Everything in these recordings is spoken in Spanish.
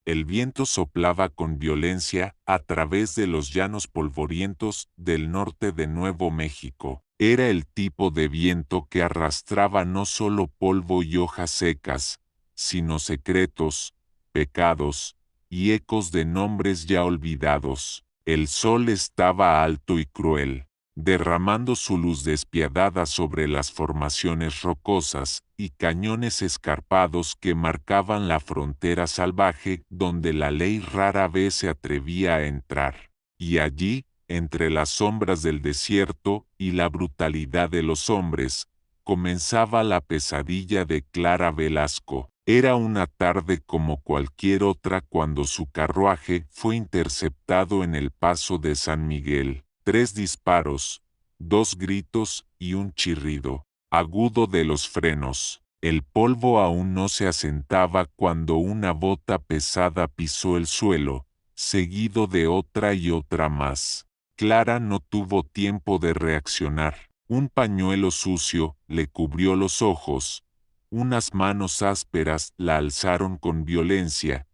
El viento soplaba con violencia a través de los llanos polvorientos del norte de Nuevo México. Era el tipo de viento que arrastraba no solo polvo y hojas secas, sino secretos, pecados, y ecos de nombres ya olvidados. El sol estaba alto y cruel, derramando su luz despiadada sobre las formaciones rocosas y cañones escarpados que marcaban la frontera salvaje donde la ley rara vez se atrevía a entrar. Y allí, entre las sombras del desierto y la brutalidad de los hombres, comenzaba la pesadilla de Clara Velasco. Era una tarde como cualquier otra cuando su carruaje fue interceptado en el paso de San Miguel. 3 disparos, 2 gritos y un chirrido agudo de los frenos. El polvo aún no se asentaba cuando una bota pesada pisó el suelo, seguido de otra y otra más. Clara no tuvo tiempo de reaccionar. Un pañuelo sucio le cubrió los ojos, unas manos ásperas la alzaron con violencia,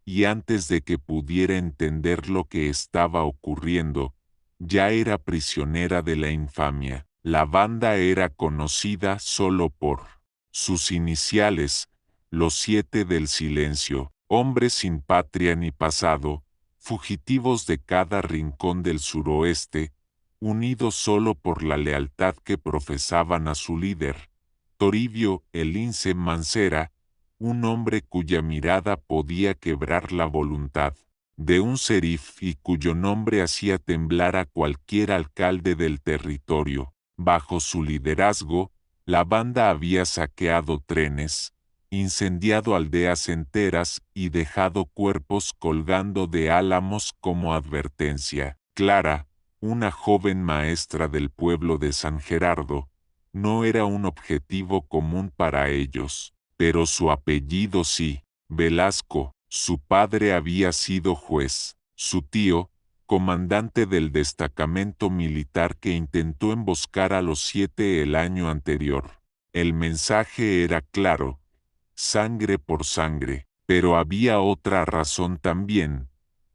y antes de que pudiera entender lo que estaba ocurriendo, ya era prisionera de la infamia. La banda era conocida solo por sus iniciales, los 7 del silencio, hombres sin patria ni pasado, fugitivos de cada rincón del suroeste, unidos solo por la lealtad que profesaban a su líder, Toribio el Lince Mancera, un hombre cuya mirada podía quebrar la voluntad de un serif y cuyo nombre hacía temblar a cualquier alcalde del territorio. Bajo su liderazgo, la banda había saqueado trenes, incendiado aldeas enteras y dejado cuerpos colgando de álamos como advertencia. Clara, una joven maestra del pueblo de San Gerardo, no era un objetivo común para ellos, pero su apellido sí. Velasco, su padre había sido juez, su tío, comandante del destacamento militar que intentó emboscar a los 7 el año anterior. El mensaje era claro, sangre por sangre, pero había otra razón también,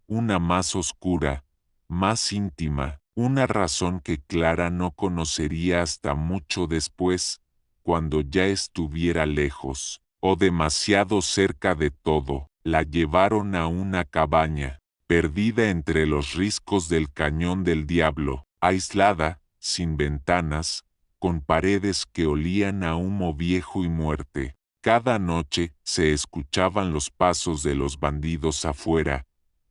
una más oscura, más íntima, una razón que Clara no conocería hasta mucho después, cuando ya estuviera lejos, o demasiado cerca de todo. La llevaron a una cabaña, perdida entre los riscos del Cañón del Diablo, aislada, sin ventanas, con paredes que olían a humo viejo y muerte. Cada noche se escuchaban los pasos de los bandidos afuera,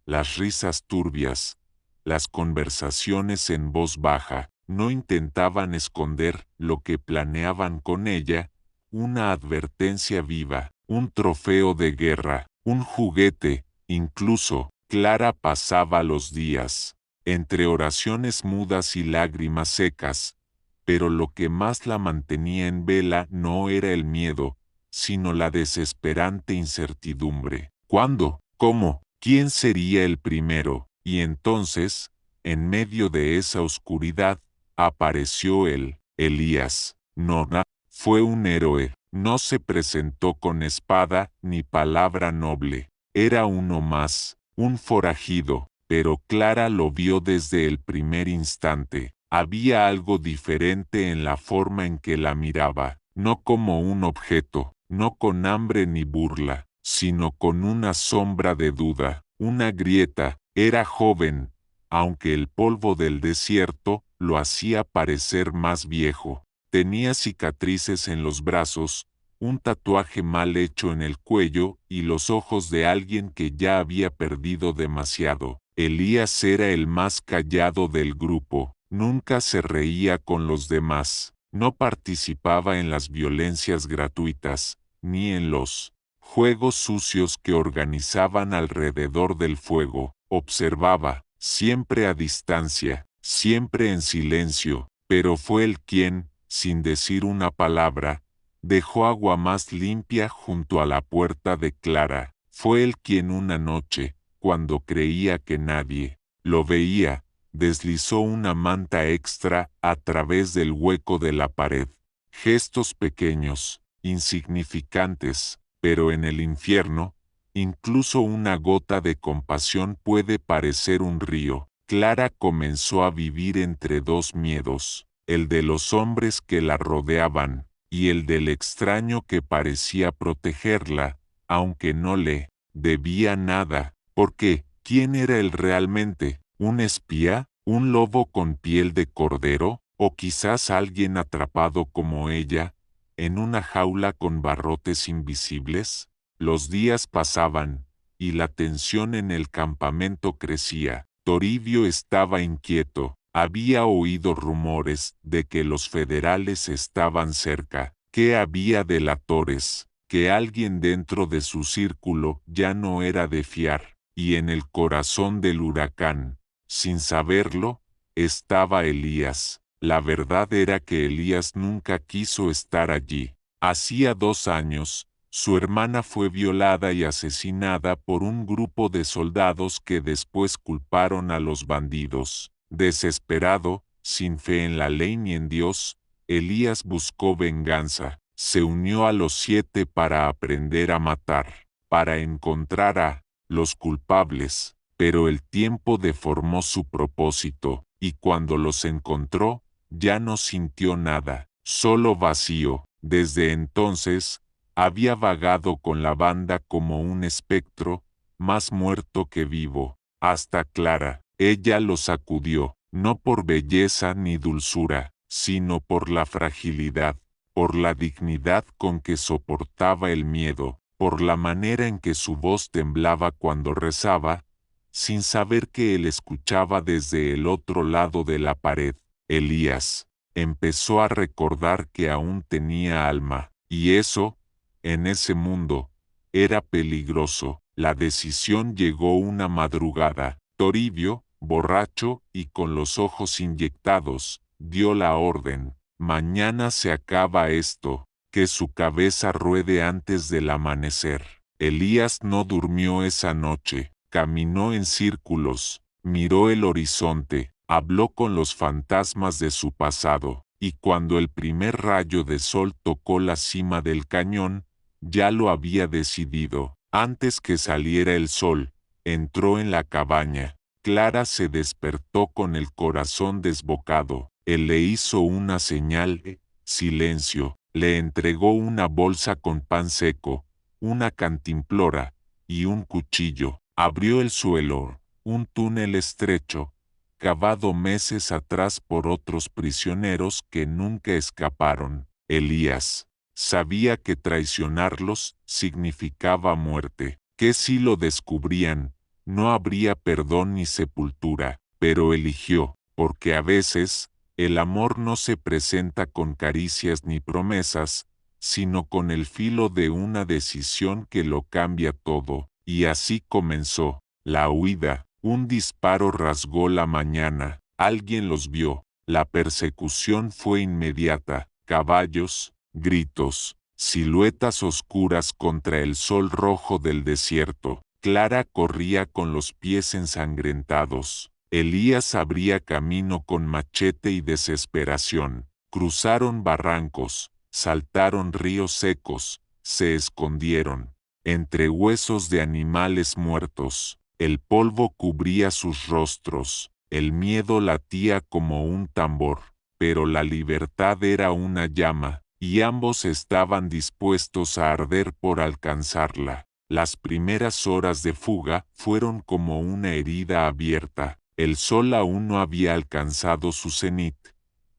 las risas turbias, las conversaciones en voz baja. No intentaban esconder lo que planeaban con ella, una advertencia viva, un trofeo de guerra, un juguete. Incluso, Clara pasaba los días, entre oraciones mudas y lágrimas secas, pero lo que más la mantenía en vela no era el miedo, sino la desesperante incertidumbre. ¿Cuándo? ¿Cómo? ¿Quién sería el primero? Y entonces, en medio de esa oscuridad, apareció él, Elías. Nona, fue un héroe, no se presentó con espada ni palabra noble. Era uno más, un forajido, pero Clara lo vio desde el primer instante. Había algo diferente en la forma en que la miraba, no como un objeto, no con hambre ni burla, sino con una sombra de duda, una grieta. Era joven, aunque el polvo del desierto lo hacía parecer más viejo. Tenía cicatrices en los brazos, un tatuaje mal hecho en el cuello y los ojos de alguien que ya había perdido demasiado. Elías era el más callado del grupo, nunca se reía con los demás, no participaba en las violencias gratuitas, ni en los juegos sucios que organizaban alrededor del fuego. Observaba, siempre a distancia, siempre en silencio, pero fue él quien, sin decir una palabra, dejó agua más limpia junto a la puerta de Clara. Fue él quien una noche, cuando creía que nadie lo veía, deslizó una manta extra a través del hueco de la pared. Gestos pequeños, insignificantes, pero en el infierno, Incluso una gota de compasión puede parecer un río. Clara comenzó a vivir entre dos miedos, el de los hombres que la rodeaban, y el del extraño que parecía protegerla, aunque no le debía nada, porque ¿quién era él realmente? ¿Un espía? ¿Un lobo con piel de cordero? ¿O quizás alguien atrapado como ella, en una jaula con barrotes invisibles? Los días pasaban, y la tensión en el campamento crecía. Toribio estaba inquieto. Había oído rumores de que los federales estaban cerca, que había delatores, que alguien dentro de su círculo ya no era de fiar, y en el corazón del huracán, sin saberlo, estaba Elías. La verdad era que Elías nunca quiso estar allí. Hacía 2 años, su hermana fue violada y asesinada por un grupo de soldados que después culparon a los bandidos. Desesperado, sin fe en la ley ni en Dios, Elías buscó venganza. Se unió a los 7 para aprender a matar, para encontrar a los culpables, pero el tiempo deformó su propósito, y cuando los encontró, ya no sintió nada, solo vacío. Desde entonces, había vagado con la banda como un espectro, más muerto que vivo, hasta Clara. Ella lo sacudió, no por belleza ni dulzura, sino por la fragilidad, por la dignidad con que soportaba el miedo, por la manera en que su voz temblaba cuando rezaba, sin saber que él escuchaba desde el otro lado de la pared. Elías empezó a recordar que aún tenía alma, y eso, en ese mundo, era peligroso. La decisión llegó una madrugada. Toribio, borracho y con los ojos inyectados, dio la orden: mañana se acaba esto, que su cabeza ruede antes del amanecer. Elías no durmió esa noche, caminó en círculos, miró el horizonte, habló con los fantasmas de su pasado, y cuando el primer rayo de sol tocó la cima del cañón, ya lo había decidido. Antes que saliera el sol, entró en la cabaña. Clara se despertó con el corazón desbocado. Él le hizo una señal de silencio, le entregó una bolsa con pan seco, una cantimplora y un cuchillo. Abrió el suelo, un túnel estrecho, cavado meses atrás por otros prisioneros que nunca escaparon. Elías sabía que traicionarlos significaba muerte, que si lo descubrían, no habría perdón ni sepultura, pero eligió, porque a veces, el amor no se presenta con caricias ni promesas, sino con el filo de una decisión que lo cambia todo, y así comenzó la huida. Un disparo rasgó la mañana, alguien los vio, la persecución fue inmediata, caballos, gritos, siluetas oscuras contra el sol rojo del desierto. Clara corría con los pies ensangrentados. Elías abría camino con machete y desesperación. Cruzaron barrancos, saltaron ríos secos, se escondieron entre huesos de animales muertos. El polvo cubría sus rostros, el miedo latía como un tambor, pero la libertad era una llama, y ambos estaban dispuestos a arder por alcanzarla. Las primeras horas de fuga fueron como una herida abierta. El sol aún no había alcanzado su cenit,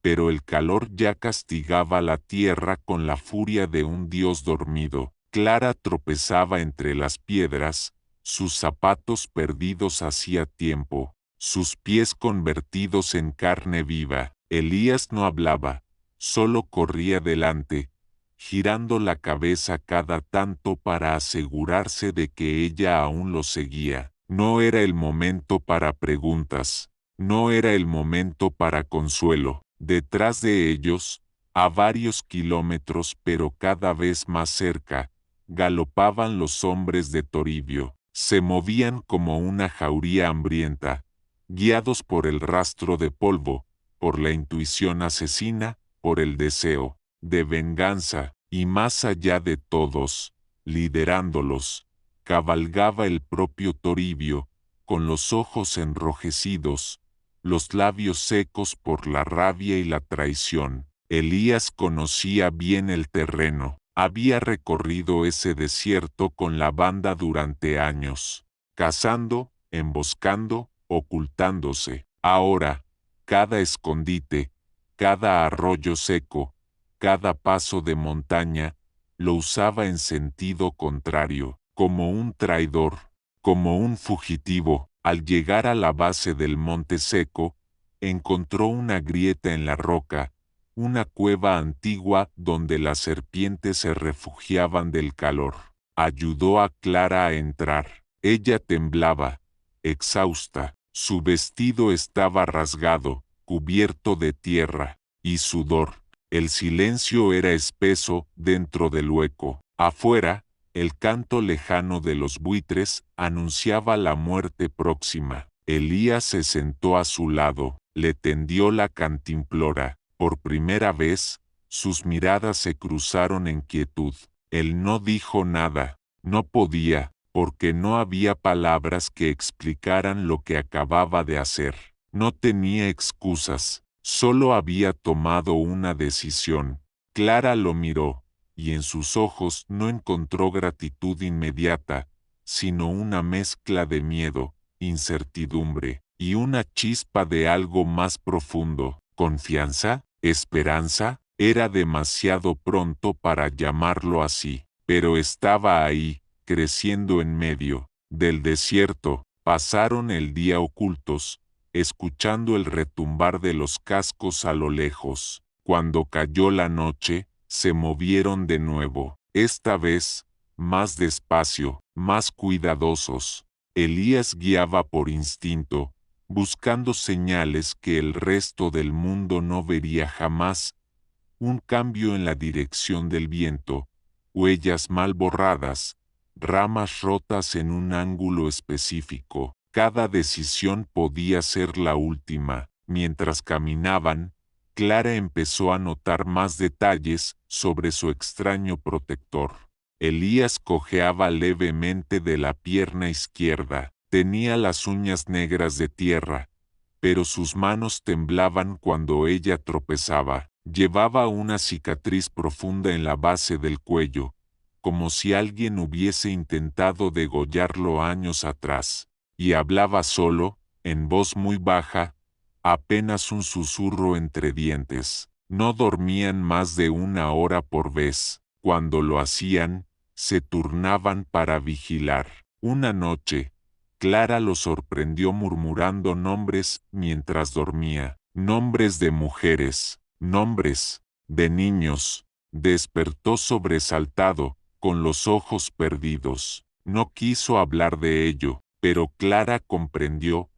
pero el calor ya castigaba la tierra con la furia de un dios dormido. Clara tropezaba entre las piedras, sus zapatos perdidos hacía tiempo, sus pies convertidos en carne viva. Elías no hablaba, solo corría delante, girando la cabeza cada tanto para asegurarse de que ella aún lo seguía. No era el momento para preguntas, no era el momento para consuelo. Detrás de ellos, a varios kilómetros pero cada vez más cerca, galopaban los hombres de Toribio. Se movían como una jauría hambrienta, guiados por el rastro de polvo, por la intuición asesina, por el deseo de venganza, y más allá de todos, liderándolos, cabalgaba el propio Toribio, con los ojos enrojecidos, los labios secos por la rabia y la traición. Elías conocía bien el terreno. Había recorrido ese desierto con la banda durante años, cazando, emboscando, ocultándose. Ahora, cada escondite, cada arroyo seco, cada paso de montaña, lo usaba en sentido contrario, como un traidor, como un fugitivo. Al llegar a la base del monte seco, encontró una grieta en la roca, una cueva antigua donde las serpientes se refugiaban del calor. Ayudó a Clara a entrar. Ella temblaba, exhausta. Su vestido estaba rasgado, cubierto de tierra y sudor. El silencio era espeso dentro del hueco. Afuera, el canto lejano de los buitres anunciaba la muerte próxima. Elías se sentó a su lado, le tendió la cantimplora. Por primera vez, sus miradas se cruzaron en quietud. Él no dijo nada, no podía, porque no había palabras que explicaran lo que acababa de hacer. No tenía excusas, solo había tomado una decisión. Clara lo miró, y en sus ojos no encontró gratitud inmediata, sino una mezcla de miedo, incertidumbre, y una chispa de algo más profundo. ¿Confianza? ¿Esperanza? Era demasiado pronto para llamarlo así, pero estaba ahí, creciendo en medio del desierto. Pasaron el día ocultos, escuchando el retumbar de los cascos a lo lejos. Cuando cayó la noche, se movieron de nuevo, esta vez, más despacio, más cuidadosos. Elías guiaba por instinto, buscando señales que el resto del mundo no vería jamás. Un cambio en la dirección del viento, huellas mal borradas, ramas rotas en un ángulo específico. Cada decisión podía ser la última. Mientras caminaban, Clara empezó a notar más detalles sobre su extraño protector. Elías cojeaba levemente de la pierna izquierda. Tenía las uñas negras de tierra, pero sus manos temblaban cuando ella tropezaba. Llevaba una cicatriz profunda en la base del cuello, como si alguien hubiese intentado degollarlo años atrás, y hablaba solo, en voz muy baja, apenas un susurro entre dientes. No dormían más de 1 hora por vez. Cuando lo hacían, se turnaban para vigilar. Una noche, Clara lo sorprendió murmurando nombres mientras dormía, nombres de mujeres, nombres de niños. Despertó sobresaltado, con los ojos perdidos. No quiso hablar de ello, pero Clara comprendió.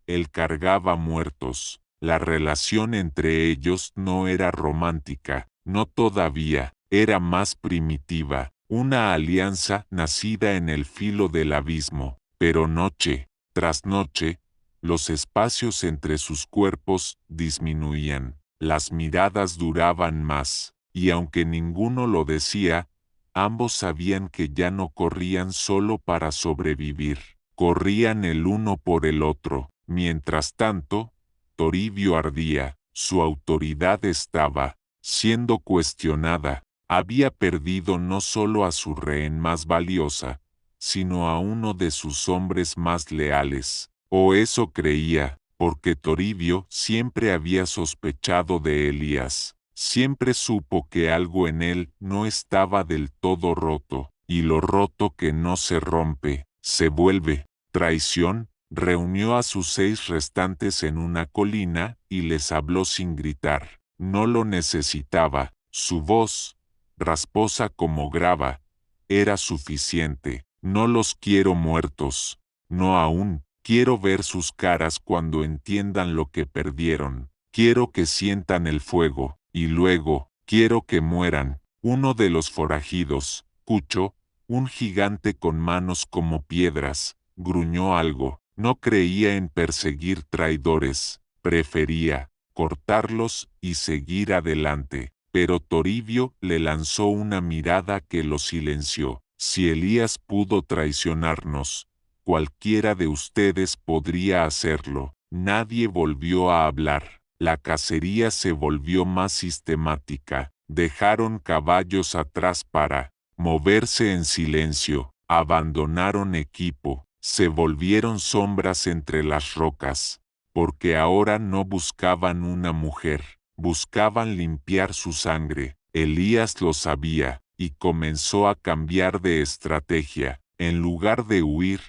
Él cargaba muertos. La relación entre ellos no era romántica, no todavía, era más primitiva, una alianza nacida en el filo del abismo. Pero noche tras noche, los espacios entre sus cuerpos disminuían, las miradas duraban más, y aunque ninguno lo decía, ambos sabían que ya no corrían solo para sobrevivir, corrían el uno por el otro. Mientras tanto, Toribio ardía, su autoridad estaba siendo cuestionada, había perdido no solo a su rehén más valiosa, sino a uno de sus hombres más leales, o eso creía, porque Toribio siempre había sospechado de Elías, siempre supo que algo en él no estaba del todo roto, y lo roto que no se rompe, se vuelve traición. Reunió a sus 6 restantes en una colina y les habló sin gritar. No lo necesitaba, su voz, rasposa como grava, era suficiente. No los quiero muertos, no aún, quiero ver sus caras cuando entiendan lo que perdieron. Quiero que sientan el fuego, y luego, quiero que mueran. Uno de los forajidos, Cucho, un gigante con manos como piedras, gruñó algo. No creía en perseguir traidores, prefería cortarlos y seguir adelante. Pero Toribio le lanzó una mirada que lo silenció. Si Elías pudo traicionarnos, cualquiera de ustedes podría hacerlo. Nadie volvió a hablar. La cacería se volvió más sistemática. Dejaron caballos atrás para moverse en silencio. Abandonaron equipo. Se volvieron sombras entre las rocas. Porque ahora no buscaban una mujer. Buscaban limpiar su sangre. Elías lo sabía, y comenzó a cambiar de estrategia. En lugar de huir,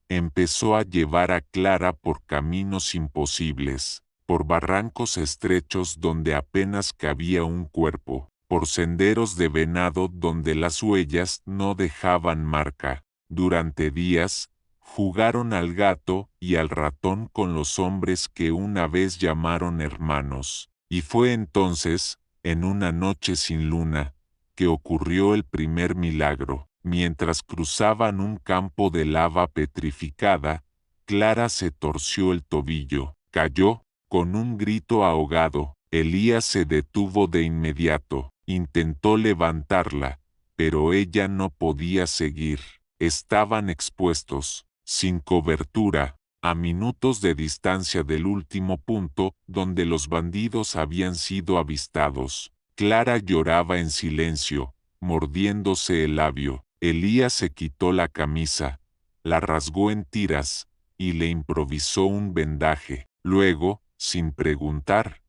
empezó a llevar a Clara por caminos imposibles, por barrancos estrechos donde apenas cabía un cuerpo, por senderos de venado donde las huellas no dejaban marca. Durante días, jugaron al gato y al ratón con los hombres que una vez llamaron hermanos, y fue entonces, en una noche sin luna, que ocurrió el primer milagro. Mientras cruzaban un campo de lava petrificada, Clara se torció el tobillo, cayó, con un grito ahogado. Elías se detuvo de inmediato, intentó levantarla, pero ella no podía seguir. Estaban expuestos, sin cobertura, a minutos de distancia del último punto donde los bandidos habían sido avistados. Clara lloraba en silencio, mordiéndose el labio. Elías se quitó la camisa, la rasgó en tiras, y le improvisó un vendaje. Luego, sin preguntar,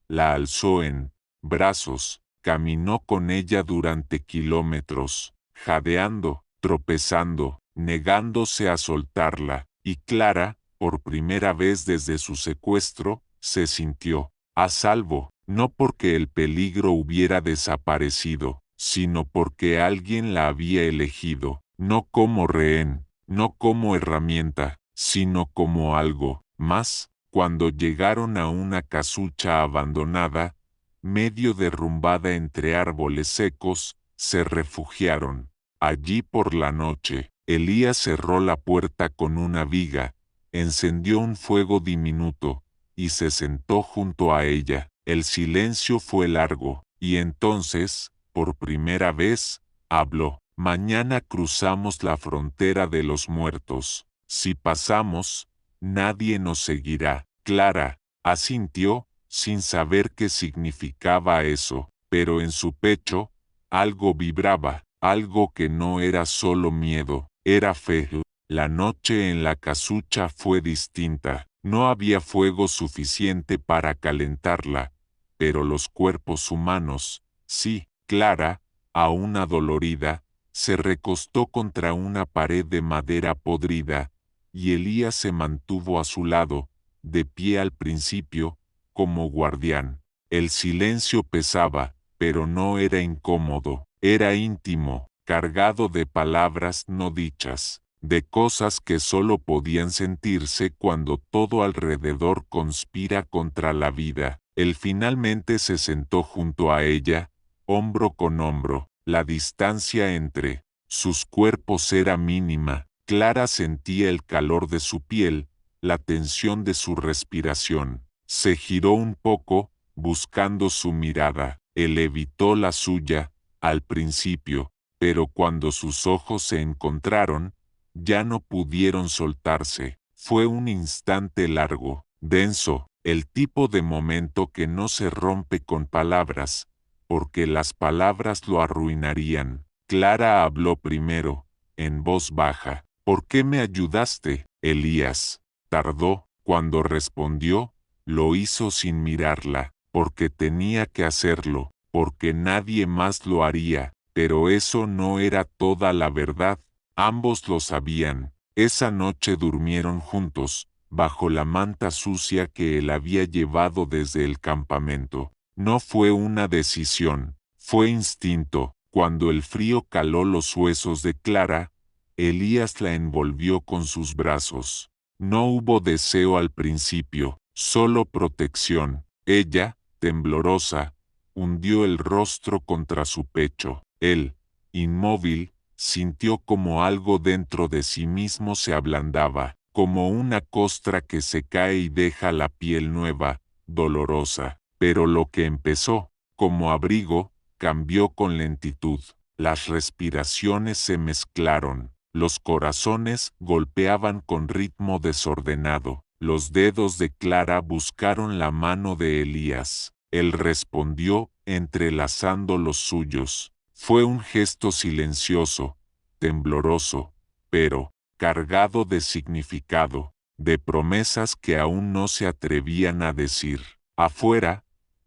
la alzó en brazos, caminó con ella durante kilómetros, jadeando, tropezando, negándose a soltarla, y Clara, por primera vez desde su secuestro, se sintió a salvo, no porque el peligro hubiera desaparecido, sino porque alguien la había elegido, no como rehén, no como herramienta, sino como algo más. Cuando llegaron a una casucha abandonada, medio derrumbada entre árboles secos, se refugiaron. Allí por la noche, Elías cerró la puerta con una viga, encendió un fuego diminuto, y se sentó junto a ella. El silencio fue largo, y entonces, por primera vez, habló. Mañana cruzamos la frontera de los muertos. Si pasamos, nadie nos seguirá. Clara asintió, sin saber qué significaba eso, pero en su pecho, algo vibraba, algo que no era solo miedo, era fe. La noche en la casucha fue distinta. No había fuego suficiente para calentarla, pero los cuerpos humanos, sí. Clara, aún adolorida, se recostó contra una pared de madera podrida, y Elías se mantuvo a su lado, de pie al principio, como guardián. El silencio pesaba, pero no era incómodo, era íntimo, cargado de palabras no dichas, de cosas que solo podían sentirse cuando todo alrededor conspira contra la vida. Él finalmente se sentó junto a ella, hombro con hombro. La distancia entre sus cuerpos era mínima. Clara sentía el calor de su piel, la tensión de su respiración. Se giró un poco, buscando su mirada. Él evitó la suya, al principio, pero cuando sus ojos se encontraron, ya no pudieron soltarse. Fue un instante largo, denso, el tipo de momento que no se rompe con palabras, porque las palabras lo arruinarían. Clara habló primero, en voz baja. ¿Por qué me ayudaste, Elías? Tardó. Cuando respondió, lo hizo sin mirarla, porque tenía que hacerlo, porque nadie más lo haría, pero eso no era toda la verdad. Ambos lo sabían. Esa noche durmieron juntos, bajo la manta sucia que él había llevado desde el campamento. No fue una decisión, fue instinto. Cuando el frío caló los huesos de Clara, Elías la envolvió con sus brazos. No hubo deseo al principio, solo protección. Ella, temblorosa, hundió el rostro contra su pecho. Él, inmóvil, sintió como algo dentro de sí mismo se ablandaba, como una costra que se cae y deja la piel nueva, dolorosa. Pero lo que empezó, como abrigo, cambió con lentitud. Las respiraciones se mezclaron. Los corazones golpeaban con ritmo desordenado. Los dedos de Clara buscaron la mano de Elías. Él respondió, entrelazando los suyos. Fue un gesto silencioso, tembloroso, pero cargado de significado, de promesas que aún no se atrevían a decir. Afuera,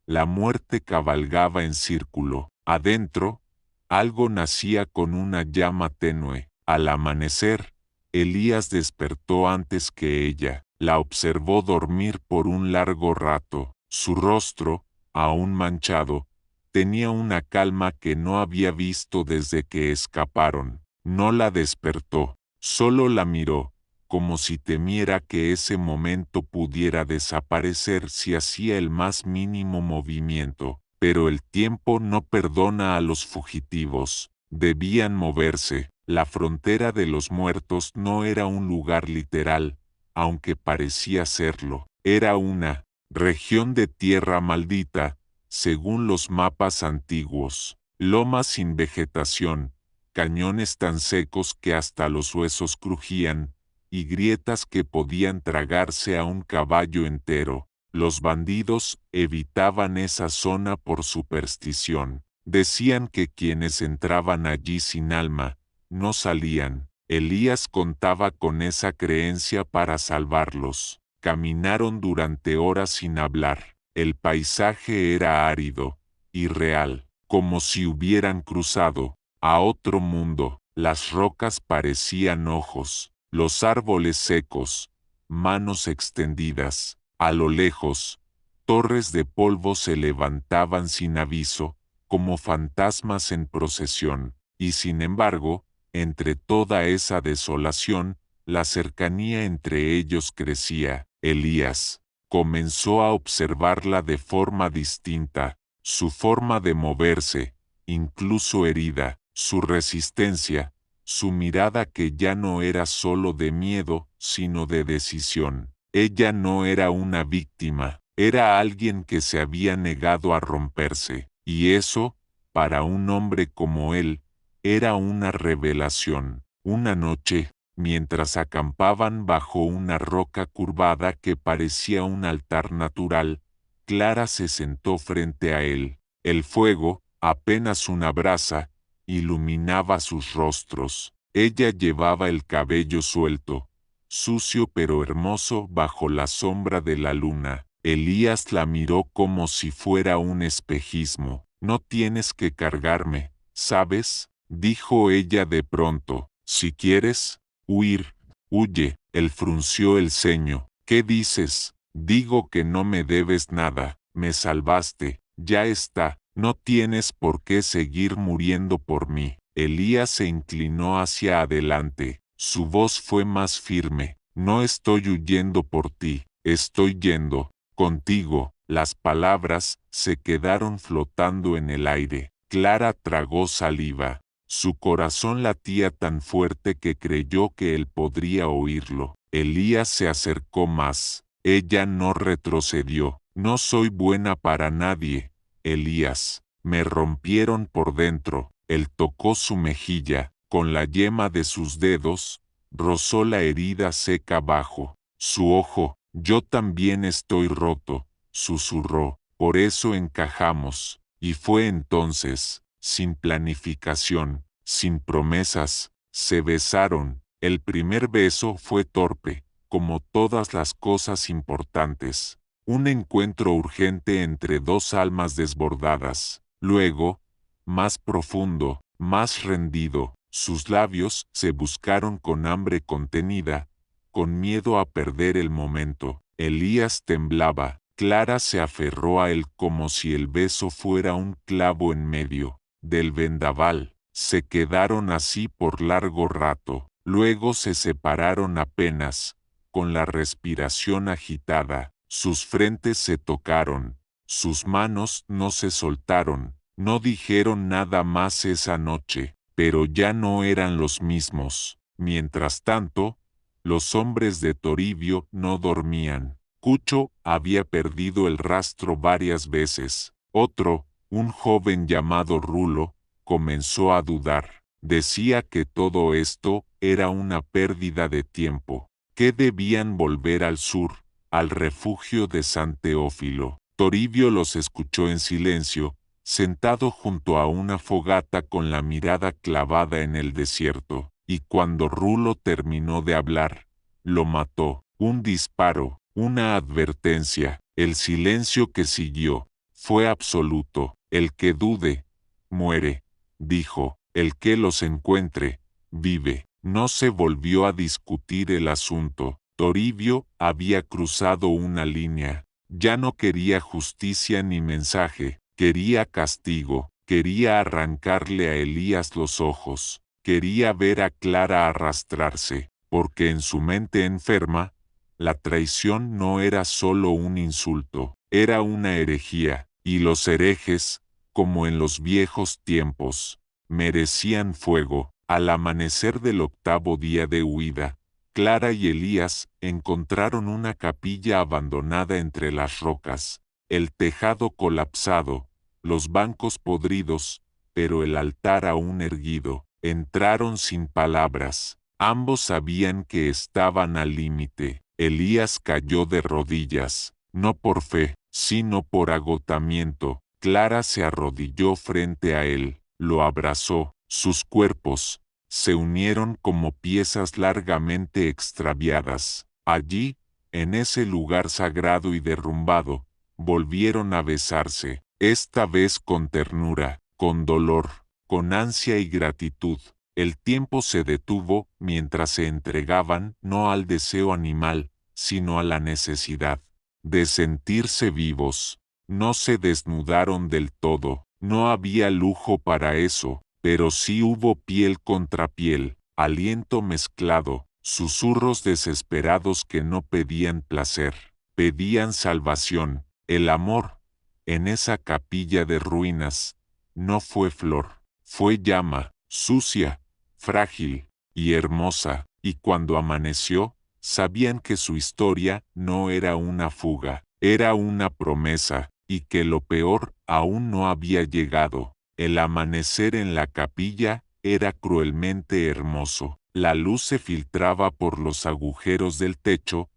la muerte cabalgaba en círculo. Adentro, algo nacía con una llama tenue. Al amanecer, Elías despertó antes que ella. La observó dormir por un largo rato. Su rostro, aún manchado, tenía una calma que no había visto desde que escaparon. No la despertó, solo la miró, como si temiera que ese momento pudiera desaparecer si hacía el más mínimo movimiento. Pero el tiempo no perdona a los fugitivos. Debían moverse. La frontera de los muertos no era un lugar literal, aunque parecía serlo. Era una región de tierra maldita, según los mapas antiguos. Lomas sin vegetación, cañones tan secos que hasta los huesos crujían, y grietas que podían tragarse a un caballo entero. Los bandidos evitaban esa zona por superstición. Decían que quienes entraban allí sin alma, no salían. Elías contaba con esa creencia para salvarlos. Caminaron durante horas sin hablar. El paisaje era árido, irreal, como si hubieran cruzado a otro mundo. Las rocas parecían ojos, los árboles secos, manos extendidas. A lo lejos, torres de polvo se levantaban sin aviso, como fantasmas en procesión, y sin embargo, entre toda esa desolación, la cercanía entre ellos crecía. Elías comenzó a observarla de forma distinta, su forma de moverse, incluso herida, su resistencia, su mirada que ya no era solo de miedo, sino de decisión. Ella no era una víctima, era alguien que se había negado a romperse, y eso, para un hombre como él, era una revelación. Una noche, mientras acampaban bajo una roca curvada que parecía un altar natural, Clara se sentó frente a él. El fuego, apenas una brasa, iluminaba sus rostros. Ella llevaba el cabello suelto, sucio pero hermoso bajo la sombra de la luna. Elías la miró como si fuera un espejismo. No tienes que cargarme, ¿sabes? Dijo ella de pronto. Si quieres huir, huye. Él frunció el ceño. ¿Qué dices? Digo que no me debes nada. Me salvaste. Ya está. No tienes por qué seguir muriendo por mí. Elías se inclinó hacia adelante. Su voz fue más firme. No estoy huyendo por ti. Estoy yendo contigo. Las palabras se quedaron flotando en el aire. Clara tragó saliva. Su corazón latía tan fuerte que creyó que él podría oírlo. Elías se acercó más. Ella no retrocedió. No soy buena para nadie, Elías. Me rompieron por dentro. Él tocó su mejilla. Con la yema de sus dedos, rozó la herida seca abajo. Su ojo. Yo también estoy roto, susurró. Por eso encajamos. Y fue entonces, sin planificación, sin promesas, se besaron. El primer beso fue torpe, como todas las cosas importantes. Un encuentro urgente entre dos almas desbordadas. Luego, más profundo, más rendido, sus labios se buscaron con hambre contenida, con miedo a perder el momento. Elías temblaba. Clara se aferró a él como si el beso fuera un clavo en medio del vendaval. Se quedaron así por largo rato. Luego se separaron apenas, con la respiración agitada. Sus frentes se tocaron. Sus manos no se soltaron. No dijeron nada más esa noche, pero ya no eran los mismos. Mientras tanto, los hombres de Toribio no dormían. Cucho había perdido el rastro varias veces. Otro, un joven llamado Rulo, comenzó a dudar. Decía que todo esto era una pérdida de tiempo, que debían volver al sur, al refugio de San Teófilo. Toribio los escuchó en silencio, sentado junto a una fogata con la mirada clavada en el desierto, y cuando Rulo terminó de hablar, lo mató. Un disparo, una advertencia, el silencio que siguió, fue absoluto. El que dude, muere, dijo. El que los encuentre, vive. No se volvió a discutir el asunto. Toribio había cruzado una línea. Ya no quería justicia ni mensaje, quería castigo, quería arrancarle a Elías los ojos, quería ver a Clara arrastrarse, porque en su mente enferma, la traición no era solo un insulto, era una herejía, y los herejes, como en los viejos tiempos, merecían fuego. Al amanecer del 8º día de huida, Clara y Elías encontraron una capilla abandonada entre las rocas, el tejado colapsado, los bancos podridos, pero el altar aún erguido. Entraron sin palabras. Ambos sabían que estaban al límite. Elías cayó de rodillas, no por fe, sino por agotamiento. Clara se arrodilló frente a él, lo abrazó. Sus cuerpos se unieron como piezas largamente extraviadas. Allí, en ese lugar sagrado y derrumbado, volvieron a besarse, esta vez con ternura, con dolor, con ansia y gratitud. El tiempo se detuvo mientras se entregaban no al deseo animal, sino a la necesidad de sentirse vivos. No se desnudaron del todo, no había lujo para eso, pero sí hubo piel contra piel, aliento mezclado, susurros desesperados que no pedían placer, pedían salvación. El amor, en esa capilla de ruinas, no fue flor, fue llama, sucia, frágil y hermosa, y cuando amaneció, sabían que su historia no era una fuga, era una promesa, y que lo peor aún no había llegado. El amanecer en la capilla era cruelmente hermoso. La luz se filtraba por los agujeros del techo,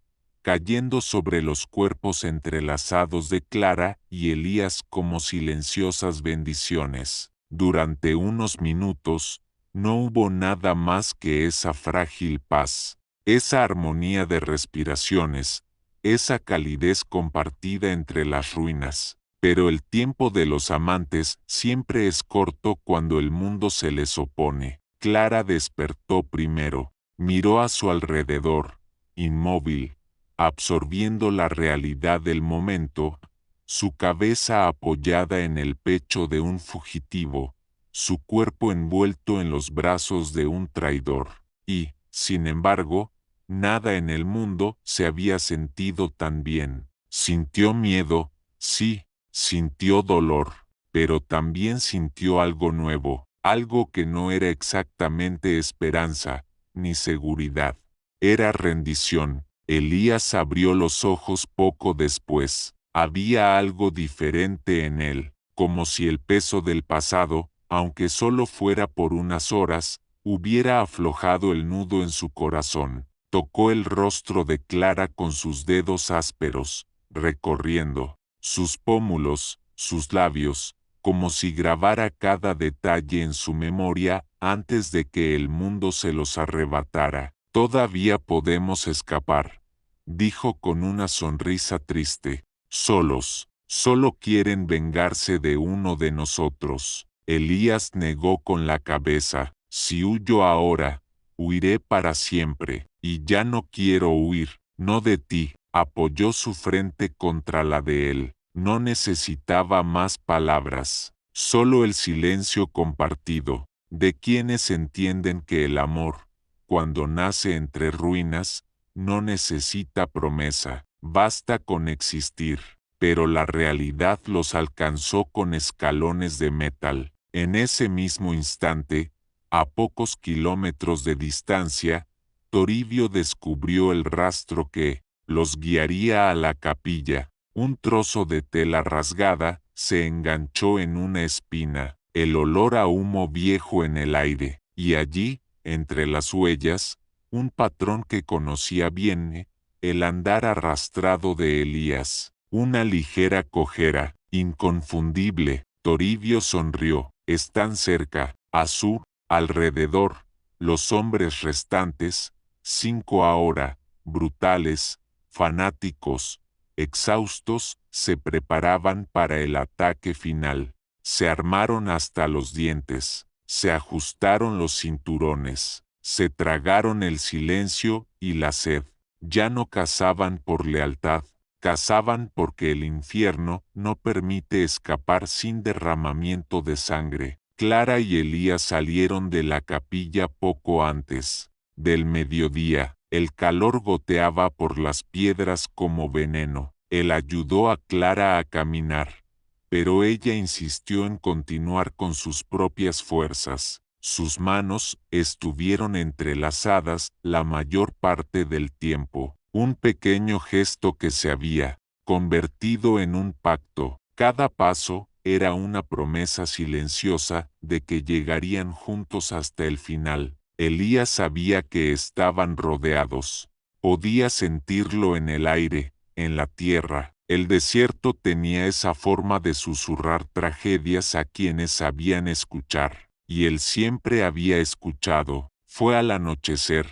cayendo sobre los cuerpos entrelazados de Clara y Elías como silenciosas bendiciones. Durante unos minutos, no hubo nada más que esa frágil paz, esa armonía de respiraciones, esa calidez compartida entre las ruinas. Pero el tiempo de los amantes siempre es corto cuando el mundo se les opone. Clara despertó primero, miró a su alrededor, inmóvil, absorbiendo la realidad del momento, su cabeza apoyada en el pecho de un fugitivo, su cuerpo envuelto en los brazos de un traidor, y, sin embargo, nada en el mundo se había sentido tan bien. Sintió miedo, sí, sintió dolor, pero también sintió algo nuevo, algo que no era exactamente esperanza, ni seguridad. Era rendición. Elías abrió los ojos poco después. Había algo diferente en él, como si el peso del pasado, aunque solo fuera por unas horas, hubiera aflojado el nudo en su corazón. Tocó el rostro de Clara con sus dedos ásperos, recorriendo sus pómulos, sus labios, como si grabara cada detalle en su memoria antes de que el mundo se los arrebatara. Todavía podemos escapar, dijo con una sonrisa triste. Solos, solo quieren vengarse de uno de nosotros. Elías negó con la cabeza. Si huyo ahora, huiré para siempre, y ya no quiero huir, no de ti. Apoyó su frente contra la de él. No necesitaba más palabras, solo el silencio compartido, de quienes entienden que el amor, cuando nace entre ruinas, no necesita promesa, basta con existir. Pero la realidad los alcanzó con escalones de metal. En ese mismo instante, a pocos kilómetros de distancia, Toribio descubrió el rastro que los guiaría a la capilla. Un trozo de tela rasgada se enganchó en una espina. el olor a humo viejo en el aire, y allí, entre las huellas, un patrón que conocía bien, el andar arrastrado de Elías, una ligera cojera, inconfundible. Toribio sonrió. Están cerca, a su alrededor, los hombres restantes, 5 ahora, brutales, fanáticos, exhaustos, se preparaban para el ataque final. Se armaron hasta los dientes, se ajustaron los cinturones, se tragaron el silencio y la sed. Ya no cazaban por lealtad, cazaban porque el infierno no permite escapar sin derramamiento de sangre. Clara y Elías salieron de la capilla poco antes del mediodía. El calor goteaba por las piedras como veneno. Él ayudó a Clara a caminar, pero ella insistió en continuar con sus propias fuerzas. Sus manos estuvieron entrelazadas la mayor parte del tiempo. Un pequeño gesto que se había convertido en un pacto. Cada paso era una promesa silenciosa de que llegarían juntos hasta el final. Elías sabía que estaban rodeados. Podía sentirlo en el aire, en la tierra. El desierto tenía esa forma de susurrar tragedias a quienes sabían escuchar, y él siempre había escuchado. Fue al anochecer,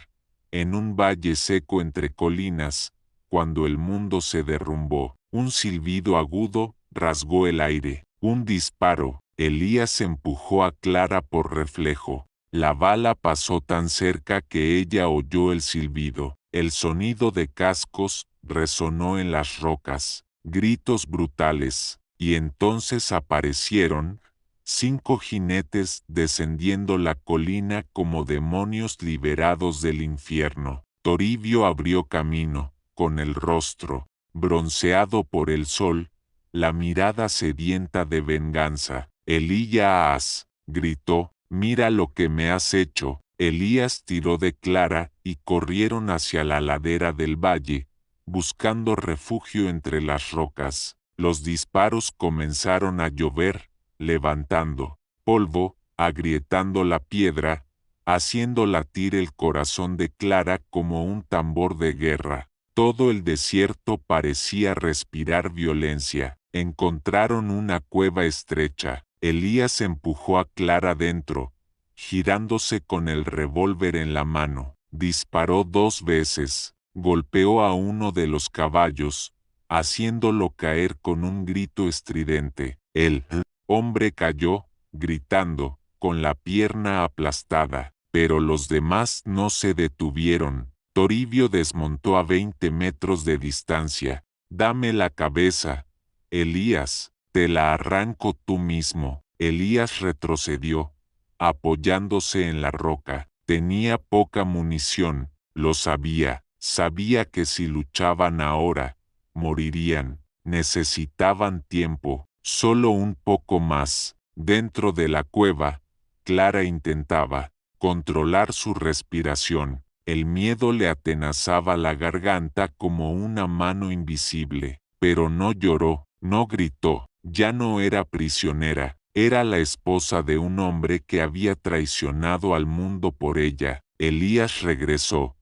en un valle seco entre colinas, cuando el mundo se derrumbó. Un silbido agudo rasgó el aire. Un disparo. Elías empujó a Clara por reflejo. La bala pasó tan cerca que ella oyó el silbido. El sonido de cascos resonó en las rocas. Gritos brutales. Y entonces aparecieron 5 jinetes descendiendo la colina como demonios liberados del infierno. Toribio abrió camino, con el rostro bronceado por el sol, la mirada sedienta de venganza. Elías, gritó, mira lo que me has hecho. Elías tiró de Clara y corrieron hacia la ladera del valle, buscando refugio entre las rocas. Los disparos comenzaron a llover, levantando polvo, agrietando la piedra, haciendo latir el corazón de Clara como un tambor de guerra. Todo el desierto parecía respirar violencia. Encontraron una cueva estrecha. Elías empujó a Clara dentro, girándose con el revólver en la mano. Disparó 2 veces. Golpeó a uno de los caballos, haciéndolo caer con un grito estridente. El hombre cayó, gritando, con la pierna aplastada, pero los demás no se detuvieron. Toribio desmontó a 20 metros de distancia. Dame la cabeza, Elías, te la arranco tú mismo. Elías retrocedió, apoyándose en la roca. Tenía poca munición, lo sabía. Sabía que si luchaban ahora, morirían. Necesitaban tiempo, solo un poco más. Dentro de la cueva, Clara intentaba controlar su respiración. El miedo le atenazaba la garganta como una mano invisible, pero no lloró, no gritó. Ya no era prisionera, era la esposa de un hombre que había traicionado al mundo por ella. Elías regresó,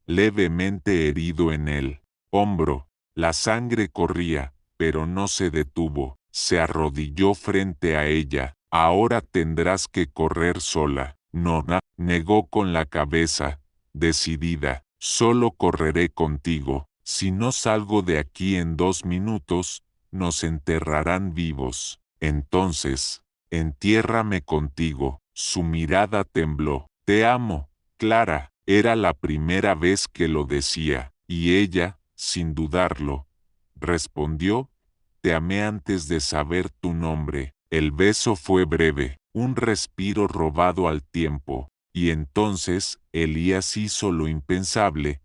levemente herido en el hombro. La sangre corría, pero no se detuvo. Se arrodilló frente a ella. Ahora tendrás que correr sola. Nona, negó con la cabeza, decidida. Solo correré contigo. Si no salgo de aquí en 2 minutos, nos enterrarán vivos. Entonces, entiérrame contigo. Su mirada tembló. Te amo, Clara. Era la primera vez que lo decía, y ella, sin dudarlo, respondió, te amé antes de saber tu nombre. El beso fue breve, un respiro robado al tiempo, y entonces Elías hizo lo impensable.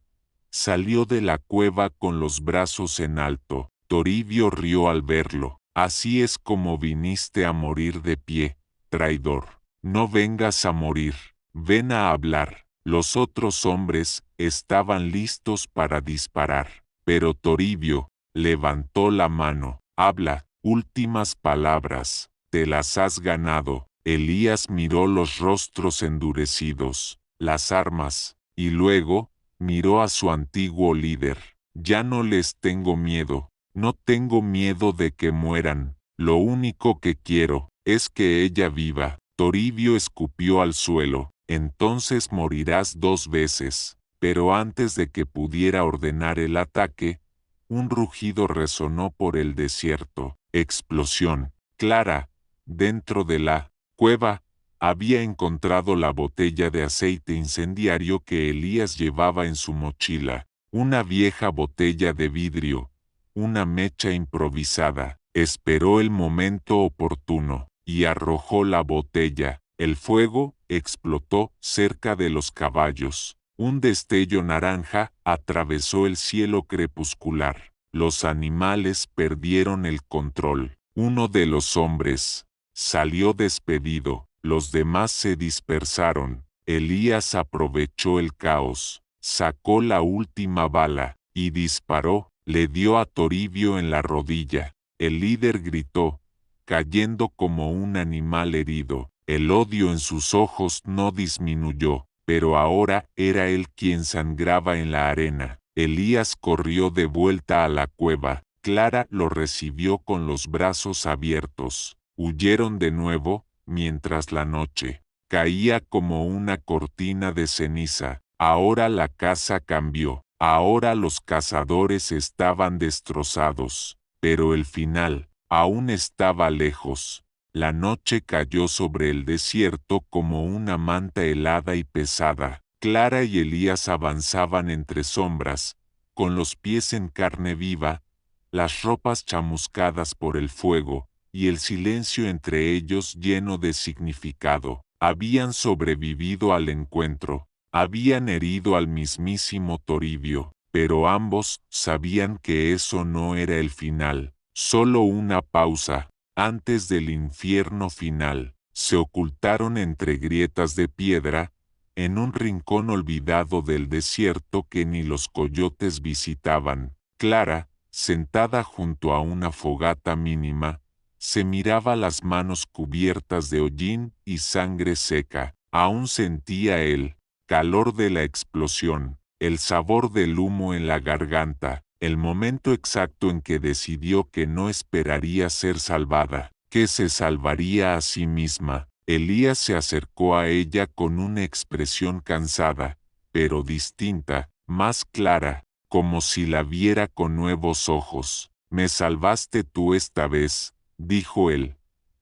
Salió de la cueva con los brazos en alto. Toribio rió al verlo. Así es como viniste a morir de pie, traidor. No vengas a morir, ven a hablar. Los otros hombres estaban listos para disparar, pero Toribio levantó la mano. Habla, últimas palabras, te las has ganado. Elías miró los rostros endurecidos, las armas, y luego, miró a su antiguo líder. Ya no les tengo miedo, no tengo miedo de que mueran, lo único que quiero es que ella viva. Toribio escupió al suelo. Entonces morirás 2 veces. Pero antes de que pudiera ordenar el ataque, un rugido resonó por el desierto. Explosión. Clara, dentro de la cueva, había encontrado la botella de aceite incendiario que Elías llevaba en su mochila. Una vieja botella de vidrio. Una mecha improvisada. Esperó el momento oportuno y arrojó la botella. El fuego explotó cerca de los caballos. Un destello naranja atravesó el cielo crepuscular. Los animales perdieron el control. Uno de los hombres salió despedido. Los demás se dispersaron. Elías aprovechó el caos. Sacó la última bala y disparó. Le dio a Toribio en la rodilla. El líder gritó, cayendo como un animal herido. El odio en sus ojos no disminuyó, pero ahora era él quien sangraba en la arena. Elías corrió de vuelta a la cueva. Clara lo recibió con los brazos abiertos. Huyeron de nuevo, mientras la noche caía como una cortina de ceniza. Ahora la casa cambió. Ahora los cazadores estaban destrozados. Pero el final aún estaba lejos. La noche cayó sobre el desierto como una manta helada y pesada. Clara y Elías avanzaban entre sombras, con los pies en carne viva, las ropas chamuscadas por el fuego, y el silencio entre ellos lleno de significado. Habían sobrevivido al encuentro, habían herido al mismísimo Toribio, pero ambos sabían que eso no era el final, solo una pausa, antes del infierno final. Se ocultaron entre grietas de piedra, en un rincón olvidado del desierto que ni los coyotes visitaban. Clara, sentada junto a una fogata mínima, se miraba las manos cubiertas de hollín y sangre seca. Aún sentía el calor de la explosión, el sabor del humo en la garganta, el momento exacto en que decidió que no esperaría ser salvada, que se salvaría a sí misma. Elías se acercó a ella con una expresión cansada, pero distinta, más clara, como si la viera con nuevos ojos. «Me salvaste tú esta vez», dijo él,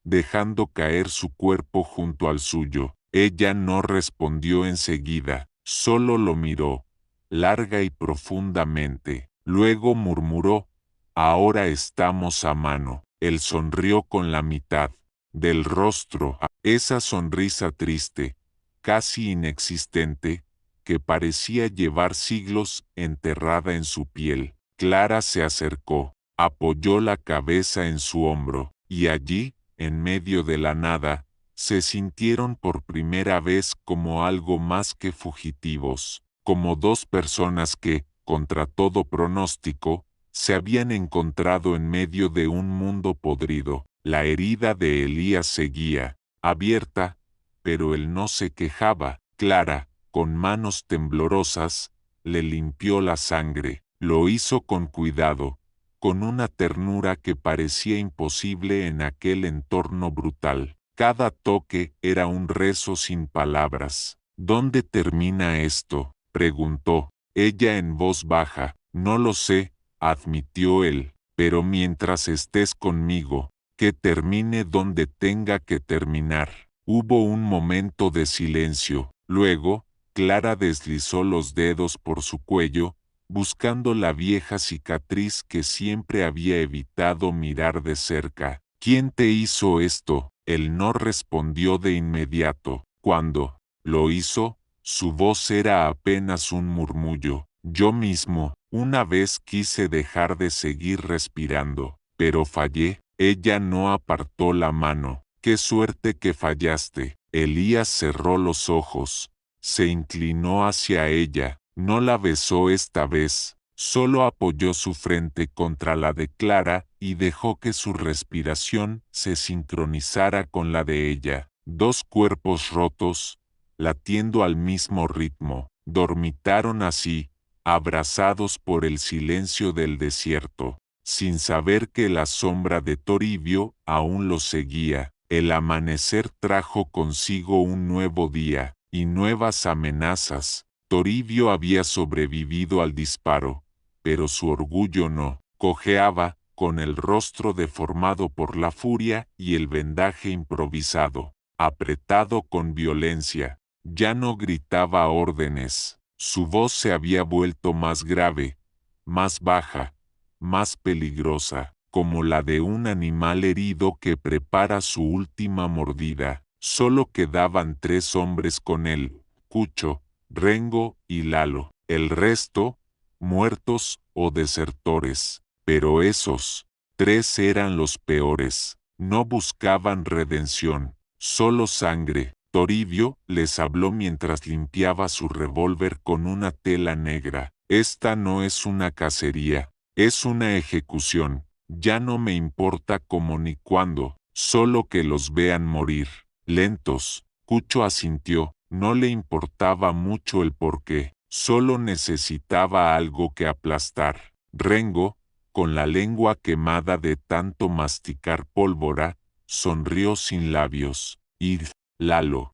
dejando caer su cuerpo junto al suyo. Ella no respondió enseguida, solo lo miró, larga y profundamente. Luego murmuró, «Ahora estamos a mano». Él sonrió con la mitad del rostro, esa sonrisa triste, casi inexistente, que parecía llevar siglos enterrada en su piel. Clara se acercó, apoyó la cabeza en su hombro, y allí, en medio de la nada, se sintieron por primera vez como algo más que fugitivos, como dos personas que, contra todo pronóstico, se habían encontrado en medio de un mundo podrido. La herida de Elías seguía abierta, pero él no se quejaba. Clara, con manos temblorosas, le limpió la sangre. Lo hizo con cuidado, con una ternura que parecía imposible en aquel entorno brutal. Cada toque era un rezo sin palabras. «¿Dónde termina esto?», preguntó ella en voz baja. «No lo sé», admitió él, «pero mientras estés conmigo, que termine donde tenga que terminar». Hubo un momento de silencio. Luego, Clara deslizó los dedos por su cuello, buscando la vieja cicatriz que siempre había evitado mirar de cerca. «¿Quién te hizo esto?». Él no respondió de inmediato. Cuando lo hizo, su voz era apenas un murmullo. «Yo mismo, una vez quise dejar de seguir respirando, pero fallé». Ella no apartó la mano. «Qué suerte que fallaste». Elías cerró los ojos, se inclinó hacia ella, no la besó esta vez, solo apoyó su frente contra la de Clara y dejó que su respiración se sincronizara con la de ella. 2 cuerpos rotos, latiendo al mismo ritmo, dormitaron así, abrazados por el silencio del desierto, sin saber que la sombra de Toribio aún los seguía. El amanecer trajo consigo un nuevo día, y nuevas amenazas. Toribio había sobrevivido al disparo, pero su orgullo no. Cojeaba, con el rostro deformado por la furia y el vendaje improvisado, apretado con violencia. Ya no gritaba órdenes. Su voz se había vuelto más grave, más baja, más peligrosa, como la de un animal herido que prepara su última mordida. Solo quedaban 3 hombres con él, Cucho, Rengo y Lalo. El resto, muertos o desertores. Pero esos 3 eran los peores. No buscaban redención, solo sangre. Toribio les habló mientras limpiaba su revólver con una tela negra. Esta no es una cacería, es una ejecución. Ya no me importa cómo ni cuándo, solo que los vean morir. Lentos. Cucho asintió. No le importaba mucho el porqué, solo necesitaba algo que aplastar. Rengo, con la lengua quemada de tanto masticar pólvora, sonrió sin labios. Y Lalo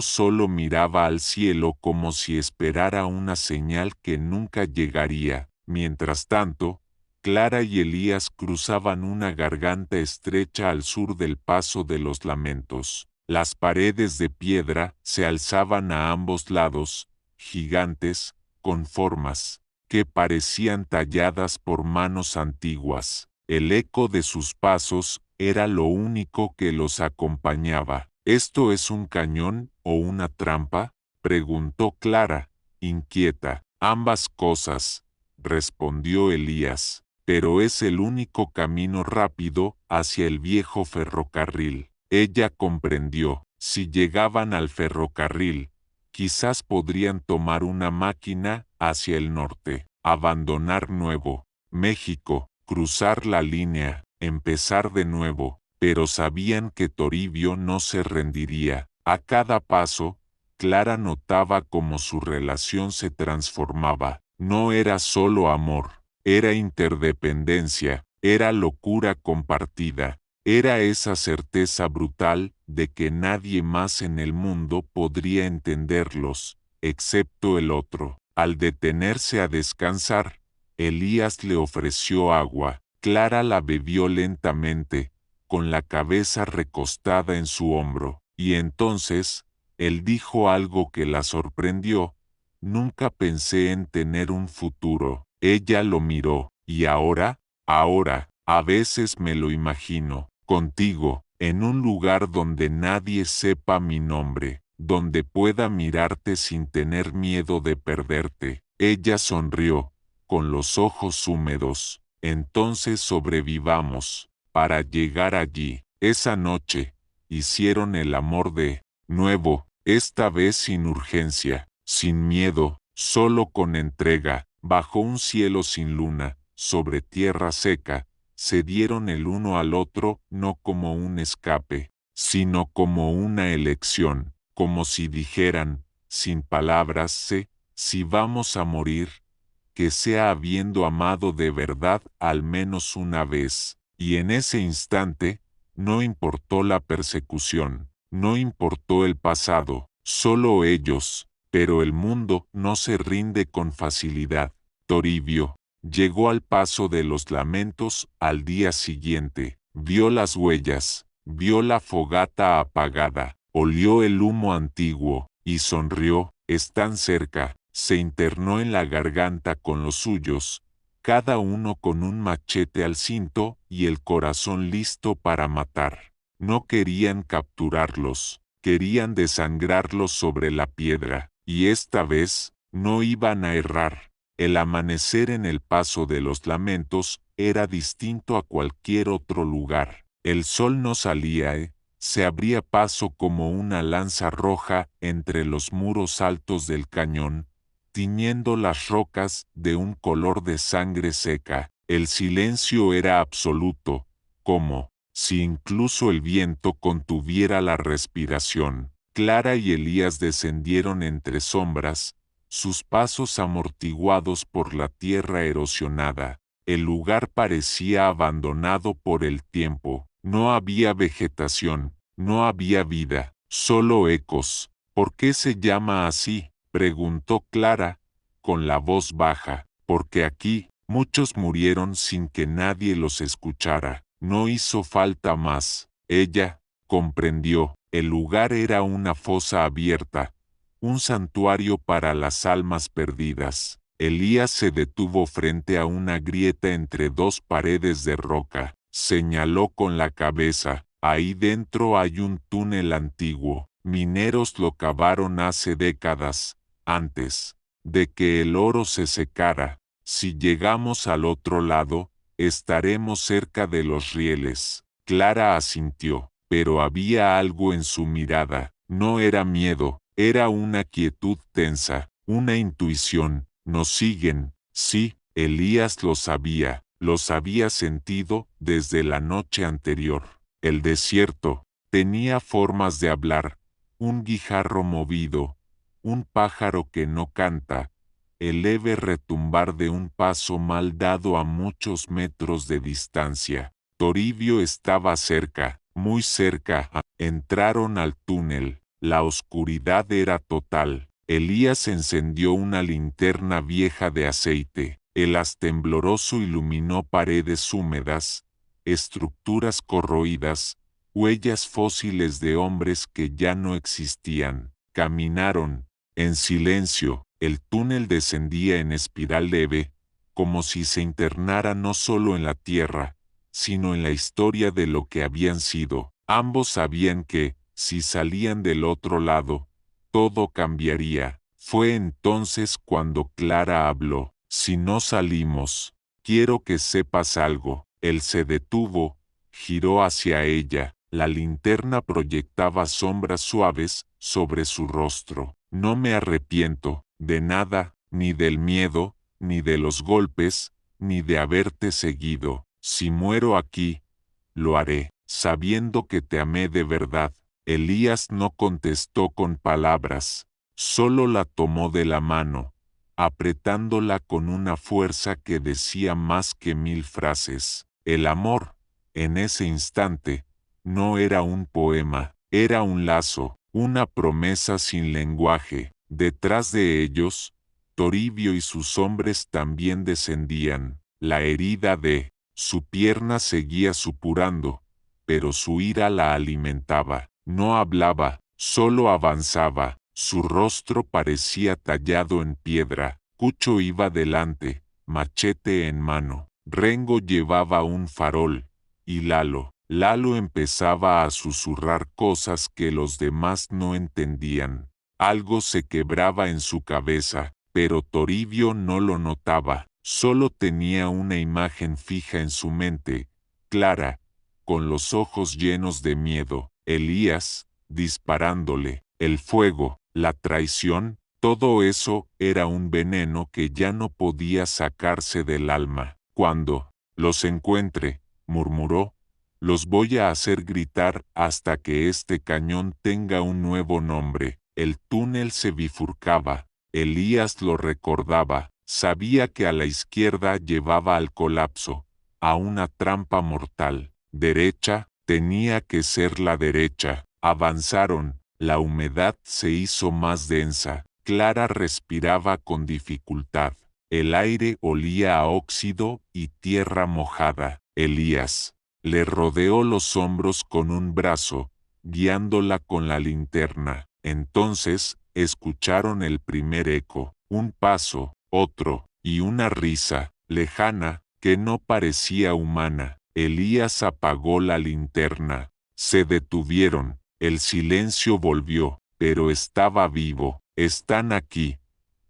solo miraba al cielo como si esperara una señal que nunca llegaría. Mientras tanto, Clara y Elías cruzaban una garganta estrecha al sur del Paso de los Lamentos. Las paredes de piedra se alzaban a ambos lados, gigantes, con formas que parecían talladas por manos antiguas. El eco de sus pasos era lo único que los acompañaba. ¿Esto es un cañón o una trampa?, preguntó Clara, inquieta. Ambas cosas, respondió Elías, pero es el único camino rápido hacia el viejo ferrocarril. Ella comprendió. Si llegaban al ferrocarril, quizás podrían tomar una máquina hacia el norte, abandonar Nuevo México, cruzar la línea, empezar de nuevo, pero sabían que Toribio no se rendiría. A cada paso, Clara notaba cómo su relación se transformaba. No era solo amor, era interdependencia, era locura compartida. Era esa certeza brutal de que nadie más en el mundo podría entenderlos, excepto el otro. Al detenerse a descansar, Elías le ofreció agua. Clara la bebió lentamente, con la cabeza recostada en su hombro, y entonces, él dijo algo que la sorprendió. Nunca pensé en tener un futuro. Ella lo miró, y ahora, a veces me lo imagino. Contigo, en un lugar donde nadie sepa mi nombre, donde pueda mirarte sin tener miedo de perderte. Ella sonrió, con los ojos húmedos. Entonces sobrevivamos. Para llegar allí, esa noche, hicieron el amor de nuevo, esta vez sin urgencia, sin miedo, solo con entrega, bajo un cielo sin luna, sobre tierra seca. Se dieron el uno al otro no como un escape, sino como una elección, como si dijeran, sin palabras, si vamos a morir, que sea habiendo amado de verdad al menos una vez. Y en ese instante, no importó la persecución, no importó el pasado, solo ellos, pero el mundo no se rinde con facilidad. Toribio llegó al Paso de los Lamentos al día siguiente, vio las huellas, vio la fogata apagada, olió el humo antiguo, y sonrió. Están cerca. Se internó en la garganta con los suyos, cada uno con un machete al cinto y el corazón listo para matar. No querían capturarlos, querían desangrarlos sobre la piedra, y esta vez, no iban a errar. El amanecer en el Paso de los Lamentos era distinto a cualquier otro lugar. El sol no salía, se abría paso como una lanza roja entre los muros altos del cañón, tiñendo las rocas de un color de sangre seca. El silencio era absoluto, como si incluso el viento contuviera la respiración. Clara y Elías descendieron entre sombras, sus pasos amortiguados por la tierra erosionada. El lugar parecía abandonado por el tiempo. No había vegetación, no había vida, solo ecos. ¿Por qué se llama así?, preguntó Clara, con la voz baja. Porque aquí, muchos murieron sin que nadie los escuchara. No hizo falta más. Ella comprendió. El lugar era una fosa abierta, un santuario para las almas perdidas. Elías se detuvo frente a una grieta entre dos paredes de roca. Señaló con la cabeza. Ahí dentro hay un túnel antiguo. Mineros lo cavaron hace décadas, antes de que el oro se secara. Si llegamos al otro lado, estaremos cerca de los rieles. Clara asintió, pero había algo en su mirada. No era miedo, era una quietud tensa, una intuición. Nos siguen. Sí, Elías los había sentido desde la noche anterior. El desierto tenía formas de hablar, un guijarro movido, un pájaro que no canta, el leve retumbar de un paso mal dado a muchos metros de distancia. Toribio estaba cerca, muy cerca. Entraron al túnel. La oscuridad era total. Elías encendió una linterna vieja de aceite. El haz tembloroso iluminó paredes húmedas, estructuras corroídas, huellas fósiles de hombres que ya no existían. Caminaron, en silencio. El túnel descendía en espiral leve, como si se internara no solo en la tierra, sino en la historia de lo que habían sido. Ambos sabían que, si salían del otro lado, todo cambiaría. Fue entonces cuando Clara habló. Si no salimos, quiero que sepas algo. Él se detuvo, giró hacia ella. La linterna proyectaba sombras suaves sobre su rostro. No me arrepiento de nada, ni del miedo, ni de los golpes, ni de haberte seguido. Si muero aquí, lo haré, sabiendo que te amé de verdad. Elías no contestó con palabras, solo la tomó de la mano, apretándola con una fuerza que decía más que 1000 frases. El amor, en ese instante, no era un poema, era un lazo, una promesa sin lenguaje. Detrás de ellos, Toribio y sus hombres también descendían. La herida de su pierna seguía supurando, pero su ira la alimentaba. No hablaba, solo avanzaba. Su rostro parecía tallado en piedra. Cucho iba delante, machete en mano. Rengo llevaba un farol, y Lalo empezaba a susurrar cosas que los demás no entendían. Algo se quebraba en su cabeza, pero Toribio no lo notaba. Solo tenía una imagen fija en su mente, Clara, con los ojos llenos de miedo, Elías, disparándole, el fuego, la traición, todo eso era un veneno que ya no podía sacarse del alma. Cuando los encuentre, murmuró, los voy a hacer gritar hasta que este cañón tenga un nuevo nombre. El túnel se bifurcaba, Elías lo recordaba, sabía que a la izquierda llevaba al colapso, a una trampa mortal. Derecha, tenía que ser la derecha. Avanzaron, la humedad se hizo más densa. Clara respiraba con dificultad. El aire olía a óxido y tierra mojada. Elías le rodeó los hombros con un brazo, guiándola con la linterna. Entonces, escucharon el primer eco, un paso, otro, y una risa, lejana, que no parecía humana. Elías apagó la linterna. Se detuvieron. El silencio volvió, pero estaba vivo. Están aquí,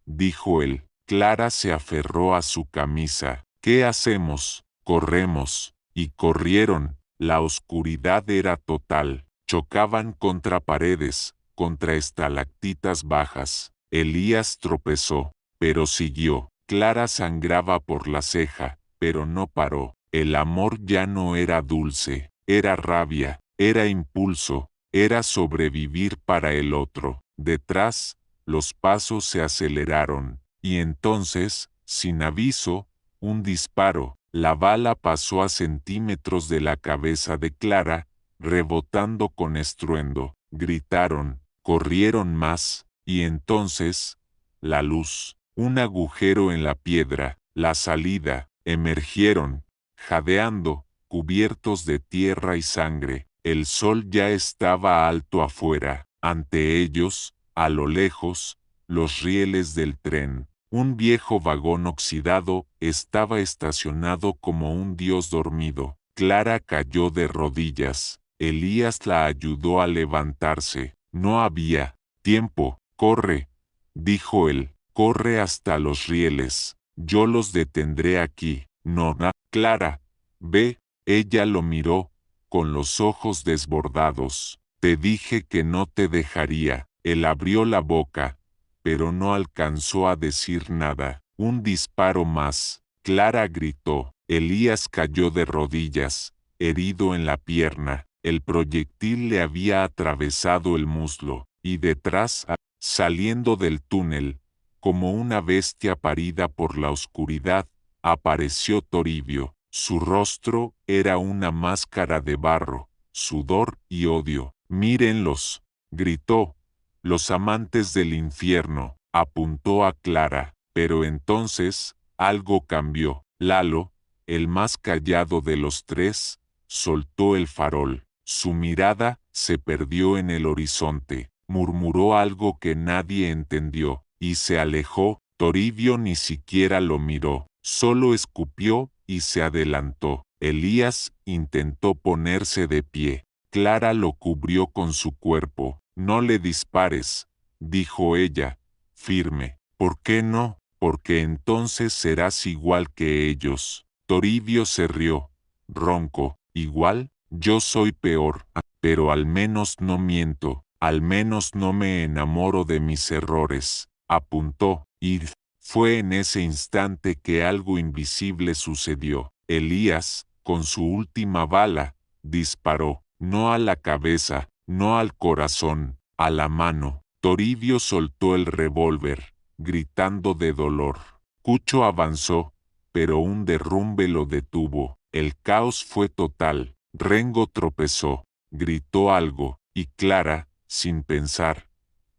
dijo él. Clara se aferró a su camisa. ¿Qué hacemos? Corremos. Y corrieron. La oscuridad era total. Chocaban contra paredes, contra estalactitas bajas. Elías tropezó, pero siguió. Clara sangraba por la ceja, pero no paró. El amor ya no era dulce, era rabia, era impulso, era sobrevivir para el otro. Detrás, los pasos se aceleraron, y entonces, sin aviso, un disparo. La bala pasó a centímetros de la cabeza de Clara, rebotando con estruendo. Gritaron, corrieron más, y entonces, la luz, un agujero en la piedra, la salida, emergieron, jadeando, cubiertos de tierra y sangre. El sol ya estaba alto afuera. Ante ellos, a lo lejos, los rieles del tren. Un viejo vagón oxidado estaba estacionado como un dios dormido. Clara cayó de rodillas. Elías la ayudó a levantarse. No había tiempo. Corre, dijo él. Corre hasta los rieles. Yo los detendré aquí. No, Clara, ve. Ella lo miró, con los ojos desbordados. Te dije que no te dejaría. Él abrió la boca, pero no alcanzó a decir nada. Un disparo más. Clara gritó. Elías cayó de rodillas, herido en la pierna. El proyectil le había atravesado el muslo, y detrás, saliendo del túnel, como una bestia parida por la oscuridad, apareció Toribio. Su rostro era una máscara de barro, sudor y odio. Mírenlos, gritó. Los amantes del infierno, apuntó a Clara, pero entonces, algo cambió. Lalo, el más callado de los tres, soltó el farol. Su mirada se perdió en el horizonte, murmuró algo que nadie entendió, y se alejó. Toribio ni siquiera lo miró, solo escupió y se adelantó. Elías intentó ponerse de pie. Clara lo cubrió con su cuerpo. No le dispares, dijo ella, firme. ¿Por qué no? Porque entonces serás igual que ellos. Toribio se rió, ronco. ¿Igual? Yo soy peor, pero al menos no miento, al menos no me enamoro de mis errores. Apuntó, y fue en ese instante que algo invisible sucedió. Elías, con su última bala, disparó, no a la cabeza, no al corazón, a la mano. Toribio soltó el revólver, gritando de dolor. Cucho avanzó, pero un derrumbe lo detuvo. El caos fue total. Rengo tropezó, gritó algo, y Clara, sin pensar,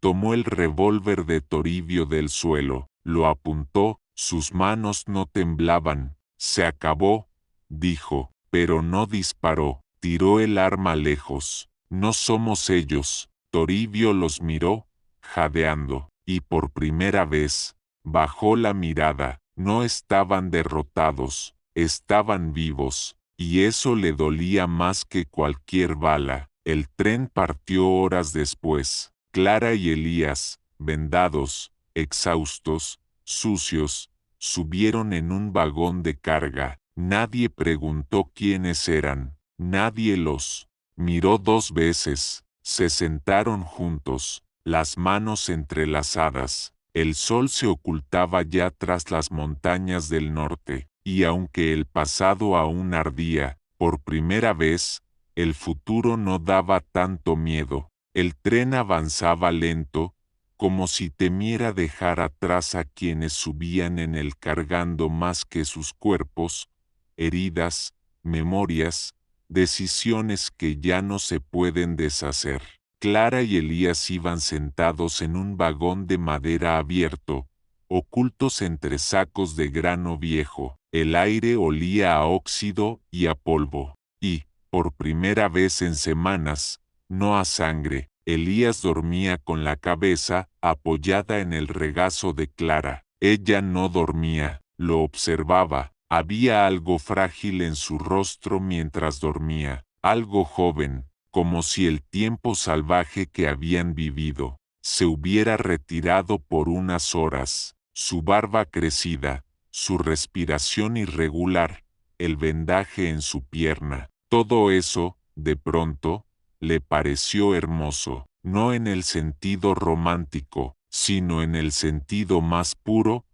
tomó el revólver de Toribio del suelo, lo apuntó, sus manos no temblaban. Se acabó, dijo, pero no disparó. Tiró el arma lejos. No somos ellos. Toribio los miró, jadeando, y por primera vez, bajó la mirada. No estaban derrotados, estaban vivos, y eso le dolía más que cualquier bala. El tren partió horas después. Clara y Elías, vendados, exhaustos, sucios, subieron en un vagón de carga. Nadie preguntó quiénes eran. Nadie los miró dos veces. Se sentaron juntos, las manos entrelazadas. El sol se ocultaba ya tras las montañas del norte, y aunque el pasado aún ardía, por primera vez, el futuro no daba tanto miedo. El tren avanzaba lento, como si temiera dejar atrás a quienes subían en él cargando más que sus cuerpos, heridas, memorias, decisiones que ya no se pueden deshacer. Clara y Elías iban sentados en un vagón de madera abierto, ocultos entre sacos de grano viejo. El aire olía a óxido y a polvo, y, por primera vez en semanas, no a sangre. Elías dormía con la cabeza apoyada en el regazo de Clara. Ella no dormía, lo observaba. Había algo frágil en su rostro mientras dormía, algo joven, como si el tiempo salvaje que habían vivido se hubiera retirado por unas horas. Su barba crecida, su respiración irregular, el vendaje en su pierna, todo eso, de pronto, le pareció hermoso, no en el sentido romántico, sino en el sentido más puro.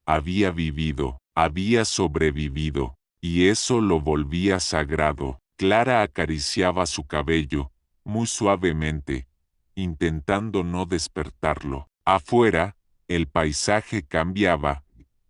Había vivido, había sobrevivido, y eso lo volvía sagrado. Clara acariciaba su cabello, muy suavemente, intentando no despertarlo. Afuera, el paisaje cambiaba.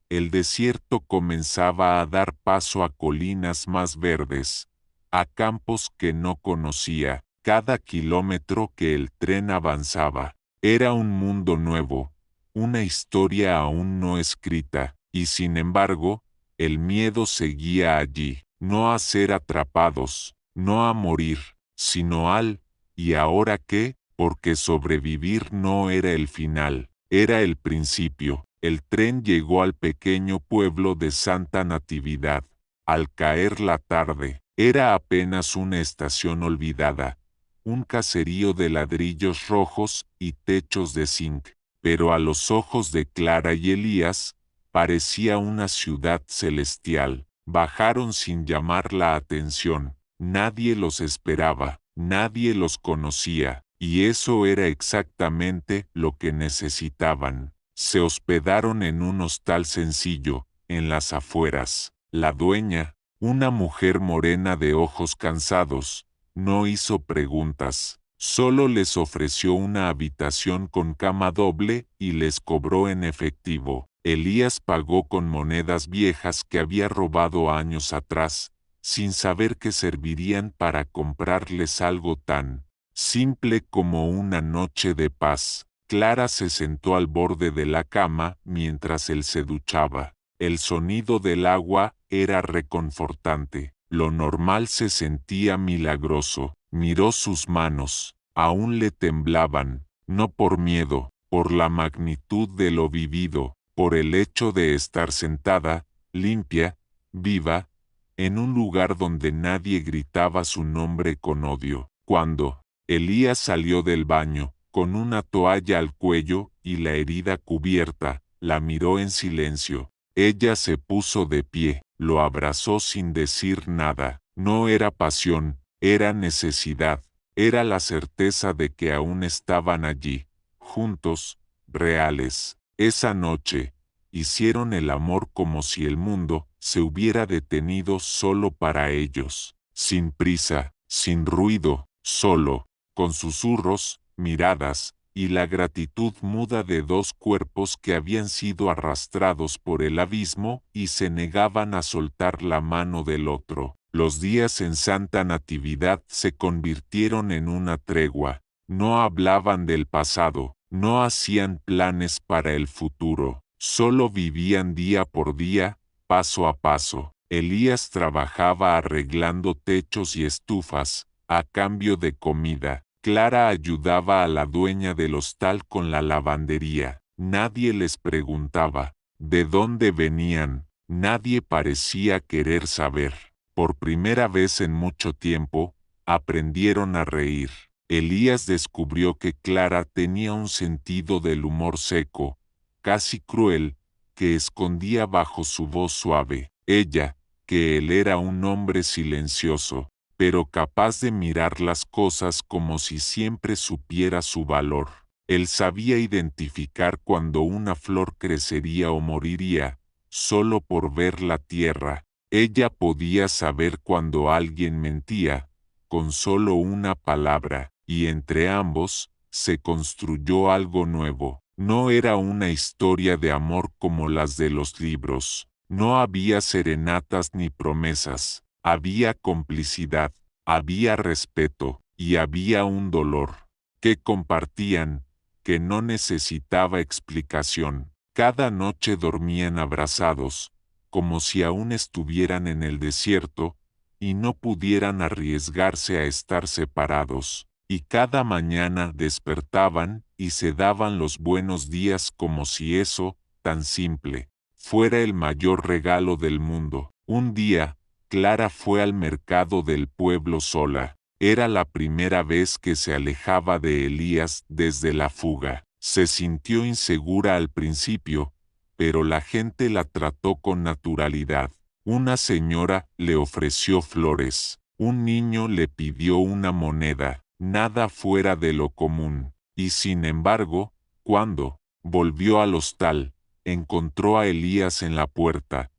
El desierto comenzaba a dar paso a colinas más verdes, a campos que no conocía. Cada kilómetro que el tren avanzaba, era un mundo nuevo, una historia aún no escrita, y sin embargo, el miedo seguía allí, no a ser atrapados, no a morir, sino al ¿y ahora qué? Porque sobrevivir no era el final, era el principio. El tren llegó al pequeño pueblo de Santa Natividad. Al caer la tarde, era apenas una estación olvidada, un caserío de ladrillos rojos y techos de zinc, pero a los ojos de Clara y Elías, parecía una ciudad celestial. Bajaron sin llamar la atención, nadie los esperaba, nadie los conocía, y eso era exactamente lo que necesitaban. Se hospedaron en un hostal sencillo, en las afueras. La dueña, una mujer morena de ojos cansados, no hizo preguntas, solo les ofreció una habitación con cama doble y les cobró en efectivo. Elías pagó con monedas viejas que había robado años atrás, sin saber que servirían para comprarles algo tan simple como una noche de paz. Clara se sentó al borde de la cama mientras él se duchaba. El sonido del agua era reconfortante. Lo normal se sentía milagroso. Miró sus manos. Aún le temblaban, no por miedo, por la magnitud de lo vivido, por el hecho de estar sentada, limpia, viva, en un lugar donde nadie gritaba su nombre con odio. Cuando Elías salió del baño, con una toalla al cuello y la herida cubierta, la miró en silencio. Ella se puso de pie, lo abrazó sin decir nada. No era pasión, era necesidad, era la certeza de que aún estaban allí, juntos, reales. Esa noche, hicieron el amor como si el mundo se hubiera detenido solo para ellos, sin prisa, sin ruido, solo, con susurros, miradas, y la gratitud muda de dos cuerpos que habían sido arrastrados por el abismo y se negaban a soltar la mano del otro. Los días en Santa Natividad se convirtieron en una tregua. No hablaban del pasado, no hacían planes para el futuro, solo vivían día por día, paso a paso. Elías trabajaba arreglando techos y estufas, a cambio de comida. Clara ayudaba a la dueña del hostal con la lavandería. Nadie les preguntaba de dónde venían. Nadie parecía querer saber. Por primera vez en mucho tiempo, aprendieron a reír. Elías descubrió que Clara tenía un sentido del humor seco, casi cruel, que escondía bajo su voz suave. Ella, que él era un hombre silencioso, pero capaz de mirar las cosas como si siempre supiera su valor. Él sabía identificar cuando una flor crecería o moriría, solo por ver la tierra. Ella podía saber cuando alguien mentía, con solo una palabra, y entre ambos, se construyó algo nuevo. No era una historia de amor como las de los libros. No había serenatas ni promesas. Había complicidad, había respeto, y había un dolor que compartían, que no necesitaba explicación. Cada noche dormían abrazados, como si aún estuvieran en el desierto, y no pudieran arriesgarse a estar separados. Y cada mañana despertaban y se daban los buenos días como si eso, tan simple, fuera el mayor regalo del mundo. Un día, Clara fue al mercado del pueblo sola. Era la primera vez que se alejaba de Elías desde la fuga. Se sintió insegura al principio, pero la gente la trató con naturalidad. Una señora le ofreció flores. Un niño le pidió una moneda. Nada fuera de lo común. Y sin embargo, cuando volvió al hostal, encontró a Elías en la puerta,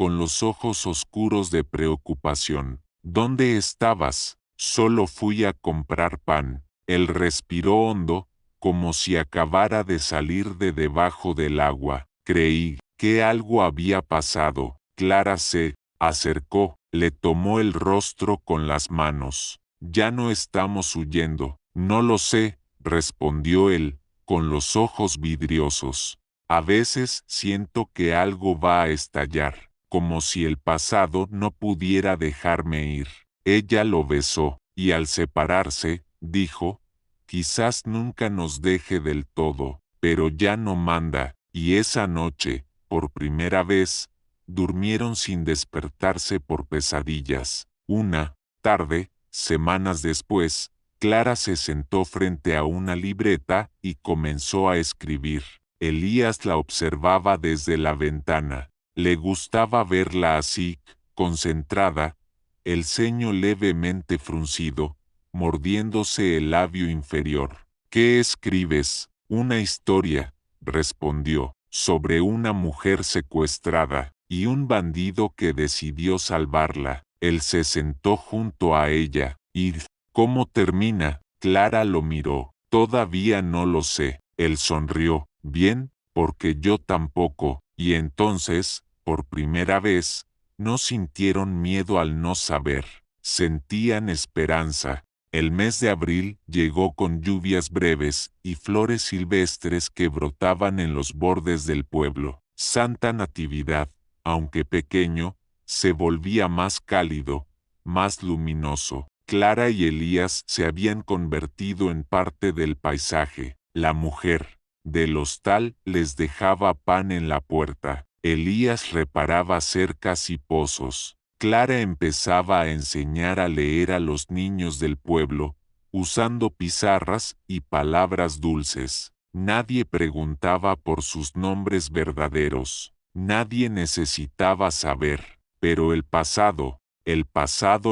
con los ojos oscuros de preocupación. ¿Dónde estabas? Solo fui a comprar pan. Él respiró hondo, como si acabara de salir de debajo del agua. Creí que algo había pasado. Clara se acercó, le tomó el rostro con las manos. Ya no estamos huyendo. No lo sé, respondió él, con los ojos vidriosos. A veces siento que algo va a estallar, como si el pasado no pudiera dejarme ir. Ella lo besó, y al separarse, dijo, quizás nunca nos deje del todo, pero ya no manda, y esa noche, por primera vez, durmieron sin despertarse por pesadillas. Una tarde, semanas después, Clara se sentó frente a una libreta y comenzó a escribir. Elías la observaba desde la ventana. Le gustaba verla así, concentrada, el ceño levemente fruncido, mordiéndose el labio inferior. ¿Qué escribes? Una historia, respondió, sobre una mujer secuestrada y un bandido que decidió salvarla. Él se sentó junto a ella. ¿Y cómo termina? Clara lo miró. Todavía no lo sé. Él sonrió. Bien, porque yo tampoco. Y entonces, por primera vez, no sintieron miedo al no saber. Sentían esperanza. El mes de abril llegó con lluvias breves y flores silvestres que brotaban en los bordes del pueblo. Santa Natividad, aunque pequeño, se volvía más cálido, más luminoso. Clara y Elías se habían convertido en parte del paisaje. La mujer del hostal les dejaba pan en la puerta. Elías reparaba cercas y pozos. Clara empezaba a enseñar a leer a los niños del pueblo, usando pizarras y palabras dulces. Nadie preguntaba por sus nombres verdaderos. Nadie necesitaba saber. Pero el pasado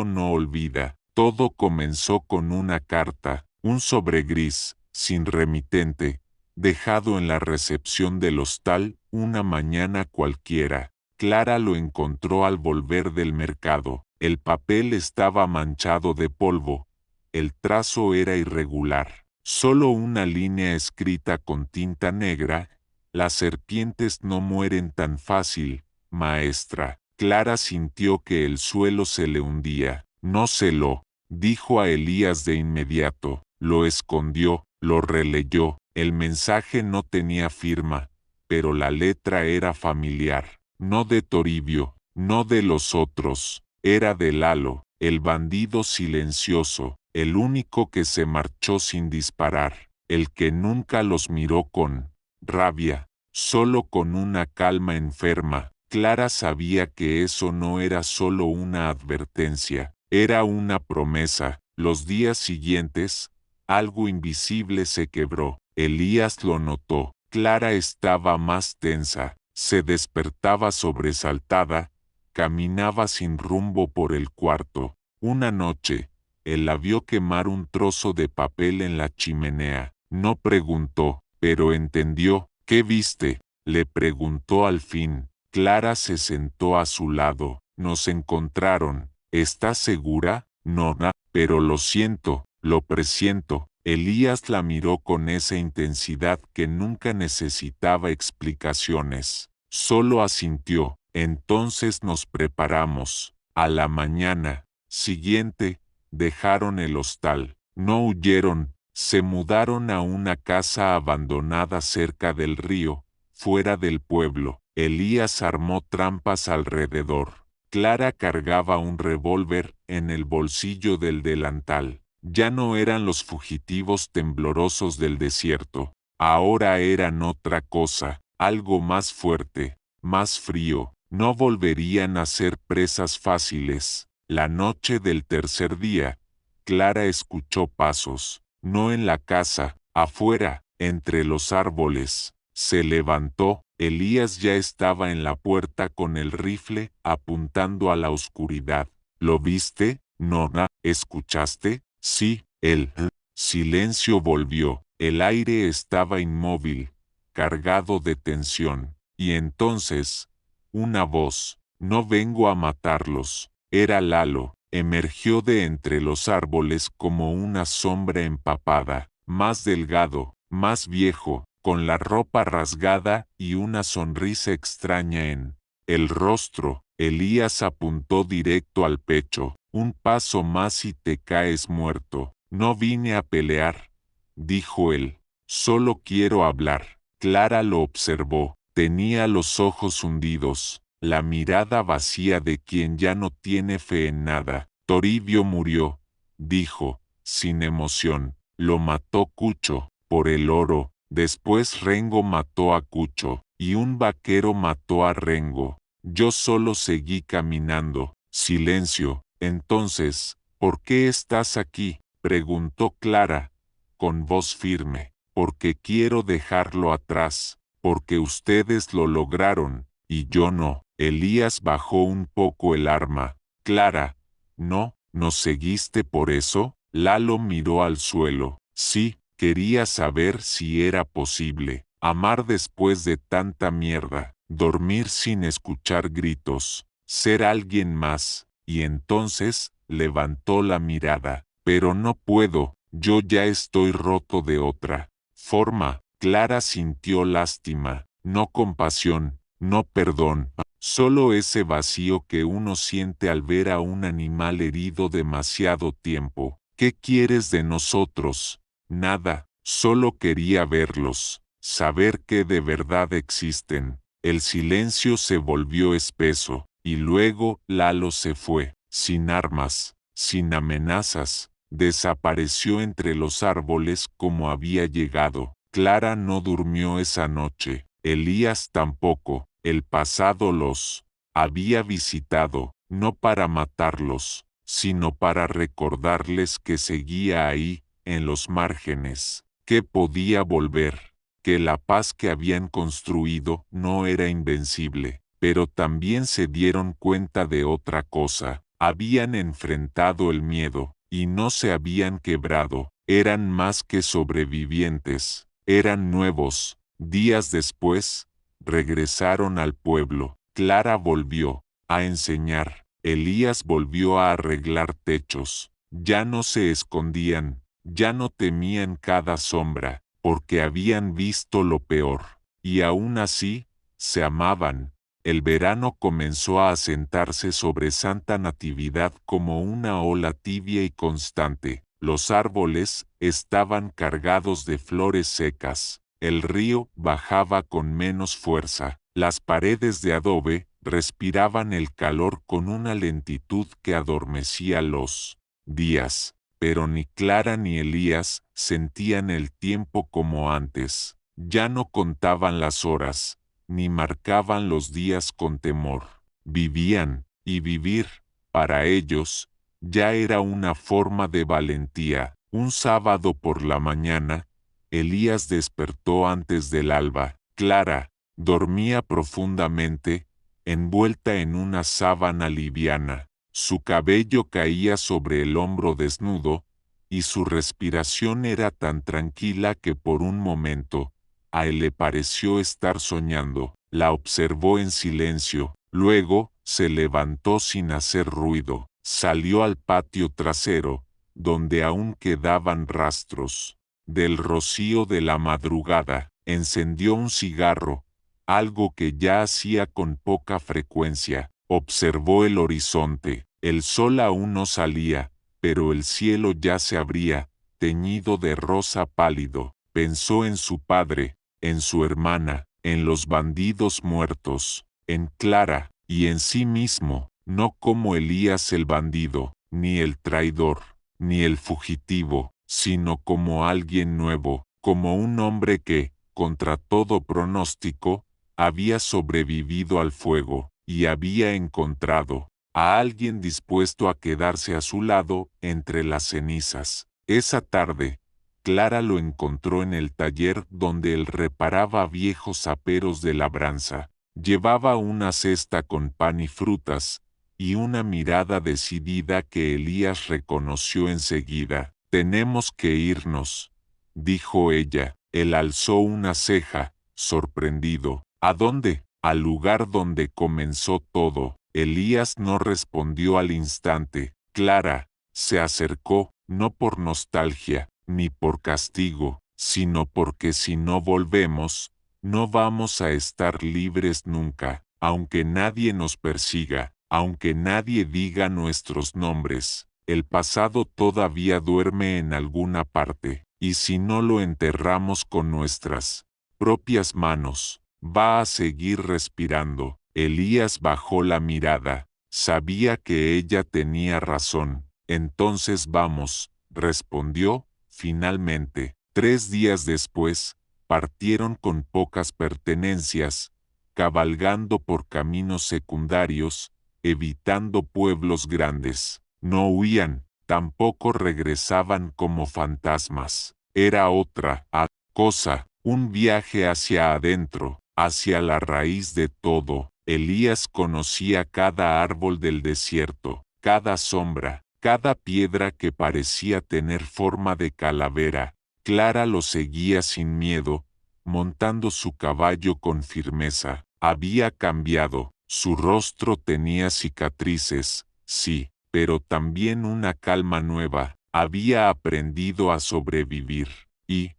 no olvida. Todo comenzó con una carta, un sobre gris, sin remitente, dejado en la recepción del hostal una mañana cualquiera. Clara lo encontró al volver del mercado. El papel estaba manchado de polvo. El trazo era irregular. Solo una línea escrita con tinta negra. Las serpientes no mueren tan fácil, maestra. Clara sintió que el suelo se le hundía. No se lo dijo a Elías de inmediato. Lo escondió, lo releyó. El mensaje no tenía firma, pero la letra era familiar. No de Toribio, no de los otros, era de Lalo, el bandido silencioso, el único que se marchó sin disparar, el que nunca los miró con rabia, solo con una calma enferma. Clara sabía que eso no era solo una advertencia, era una promesa. Los días siguientes, algo invisible se quebró. Elías lo notó. Clara estaba más tensa. Se despertaba sobresaltada, caminaba sin rumbo por el cuarto. Una noche, él la vio quemar un trozo de papel en la chimenea. No preguntó, pero entendió. ¿Qué viste? Le preguntó al fin. Clara se sentó a su lado. Nos encontraron. ¿Estás segura? No, pero lo siento, lo presiento. Elías la miró con esa intensidad que nunca necesitaba explicaciones. Solo asintió. Entonces nos preparamos. A la mañana siguiente, dejaron el hostal. No huyeron, se mudaron a una casa abandonada cerca del río, fuera del pueblo. Elías armó trampas alrededor. Clara cargaba un revólver en el bolsillo del delantal. Ya no eran los fugitivos temblorosos del desierto. Ahora eran otra cosa, algo más fuerte, más frío. No volverían a ser presas fáciles. La noche del tercer día, Clara escuchó pasos, no en la casa, afuera, entre los árboles. Se levantó. Elías ya estaba en la puerta con el rifle apuntando a la oscuridad. ¿Lo viste? No, ¿escuchaste? Sí, el silencio volvió. El aire estaba inmóvil, cargado de tensión. Y entonces, una voz. No vengo a matarlos. Era Lalo. emergió de entre los árboles como una sombra empapada, más delgado, más viejo, con la ropa rasgada y una sonrisa extraña en el rostro. Elías apuntó directo al pecho. Un paso más y te caes muerto. No vine a pelear, dijo él. Solo quiero hablar. Clara lo observó. Tenía los ojos hundidos, la mirada vacía de quien ya no tiene fe en nada. Toribio murió, dijo, sin emoción. Lo mató Cucho, por el oro. Después Rengo mató a Cucho, y un vaquero mató a Rengo. Yo solo seguí caminando. Silencio. Entonces, ¿por qué estás aquí?, preguntó Clara, con voz firme. Porque quiero dejarlo atrás, porque ustedes lo lograron, y yo no. Elías bajó un poco el arma. Clara, ¿no nos seguiste por eso? Lalo miró al suelo. Sí, quería saber si era posible amar después de tanta mierda, dormir sin escuchar gritos, ser alguien más, y entonces levantó la mirada. Pero no puedo, yo ya estoy roto de otra forma. Clara sintió lástima, no compasión, no perdón, solo ese vacío que uno siente al ver a un animal herido demasiado tiempo. ¿Qué quieres de nosotros? Nada, solo quería verlos, saber que de verdad existen. El silencio se volvió espeso, y luego Lalo se fue, sin armas, sin amenazas, desapareció entre los árboles como había llegado. Clara no durmió esa noche, Elías tampoco. El pasado los había visitado, no para matarlos, sino para recordarles que seguía ahí, en los márgenes, que podía volver, que la paz que habían construido no era invencible. Pero también se dieron cuenta de otra cosa. Habían enfrentado el miedo, y no se habían quebrado. Eran más que sobrevivientes, eran nuevos. Días después, regresaron al pueblo. Clara volvió a enseñar. Elías volvió a arreglar techos. Ya no se escondían, ya no temían cada sombra, porque habían visto lo peor. Y aún así, se amaban. El verano comenzó a asentarse sobre Santa Natividad como una ola tibia y constante. Los árboles estaban cargados de flores secas. El río bajaba con menos fuerza. Las paredes de adobe respiraban el calor con una lentitud que adormecía los días. Pero ni Clara ni Elías sentían el tiempo como antes. Ya no contaban las horas, ni marcaban los días con temor. Vivían, y vivir, para ellos, ya era una forma de valentía. Un sábado por la mañana, Elías despertó antes del alba. Clara dormía profundamente, envuelta en una sábana liviana. Su cabello caía sobre el hombro desnudo, y su respiración era tan tranquila que por un momento, a él le pareció estar soñando. La observó en silencio, luego se levantó sin hacer ruido, salió al patio trasero, donde aún quedaban rastros del rocío de la madrugada, encendió un cigarro, algo que ya hacía con poca frecuencia. Observó el horizonte. El sol aún no salía, pero el cielo ya se abría, teñido de rosa pálido. Pensó en su padre, en su hermana, en los bandidos muertos, en Clara, y en sí mismo, no como Elías el bandido, ni el traidor, ni el fugitivo, sino como alguien nuevo, como un hombre que, contra todo pronóstico, había sobrevivido al fuego, y había encontrado a alguien dispuesto a quedarse a su lado entre las cenizas. Esa tarde, Clara lo encontró en el taller donde él reparaba viejos aperos de labranza. Llevaba una cesta con pan y frutas, y una mirada decidida que Elías reconoció enseguida. «Tenemos que irnos», dijo ella. Él alzó una ceja, sorprendido. «¿A dónde?». «Al lugar donde comenzó todo». Elías no respondió al instante. Clara se acercó, no por nostalgia, ni por castigo, sino porque si no volvemos, no vamos a estar libres nunca, aunque nadie nos persiga, aunque nadie diga nuestros nombres. El pasado todavía duerme en alguna parte, y si no lo enterramos con nuestras propias manos, va a seguir respirando. Elías bajó la mirada. Sabía que ella tenía razón. Entonces vamos, respondió, finalmente. 3 días después, partieron con pocas pertenencias, cabalgando por caminos secundarios, evitando pueblos grandes. No huían, tampoco regresaban como fantasmas. Era otra cosa, un viaje hacia adentro, hacia la raíz de todo. Elías conocía cada árbol del desierto, cada sombra, cada piedra que parecía tener forma de calavera. Clara lo seguía sin miedo, montando su caballo con firmeza. Había cambiado, su rostro tenía cicatrices, sí, pero también una calma nueva. Había aprendido a sobrevivir, y,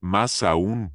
más aún,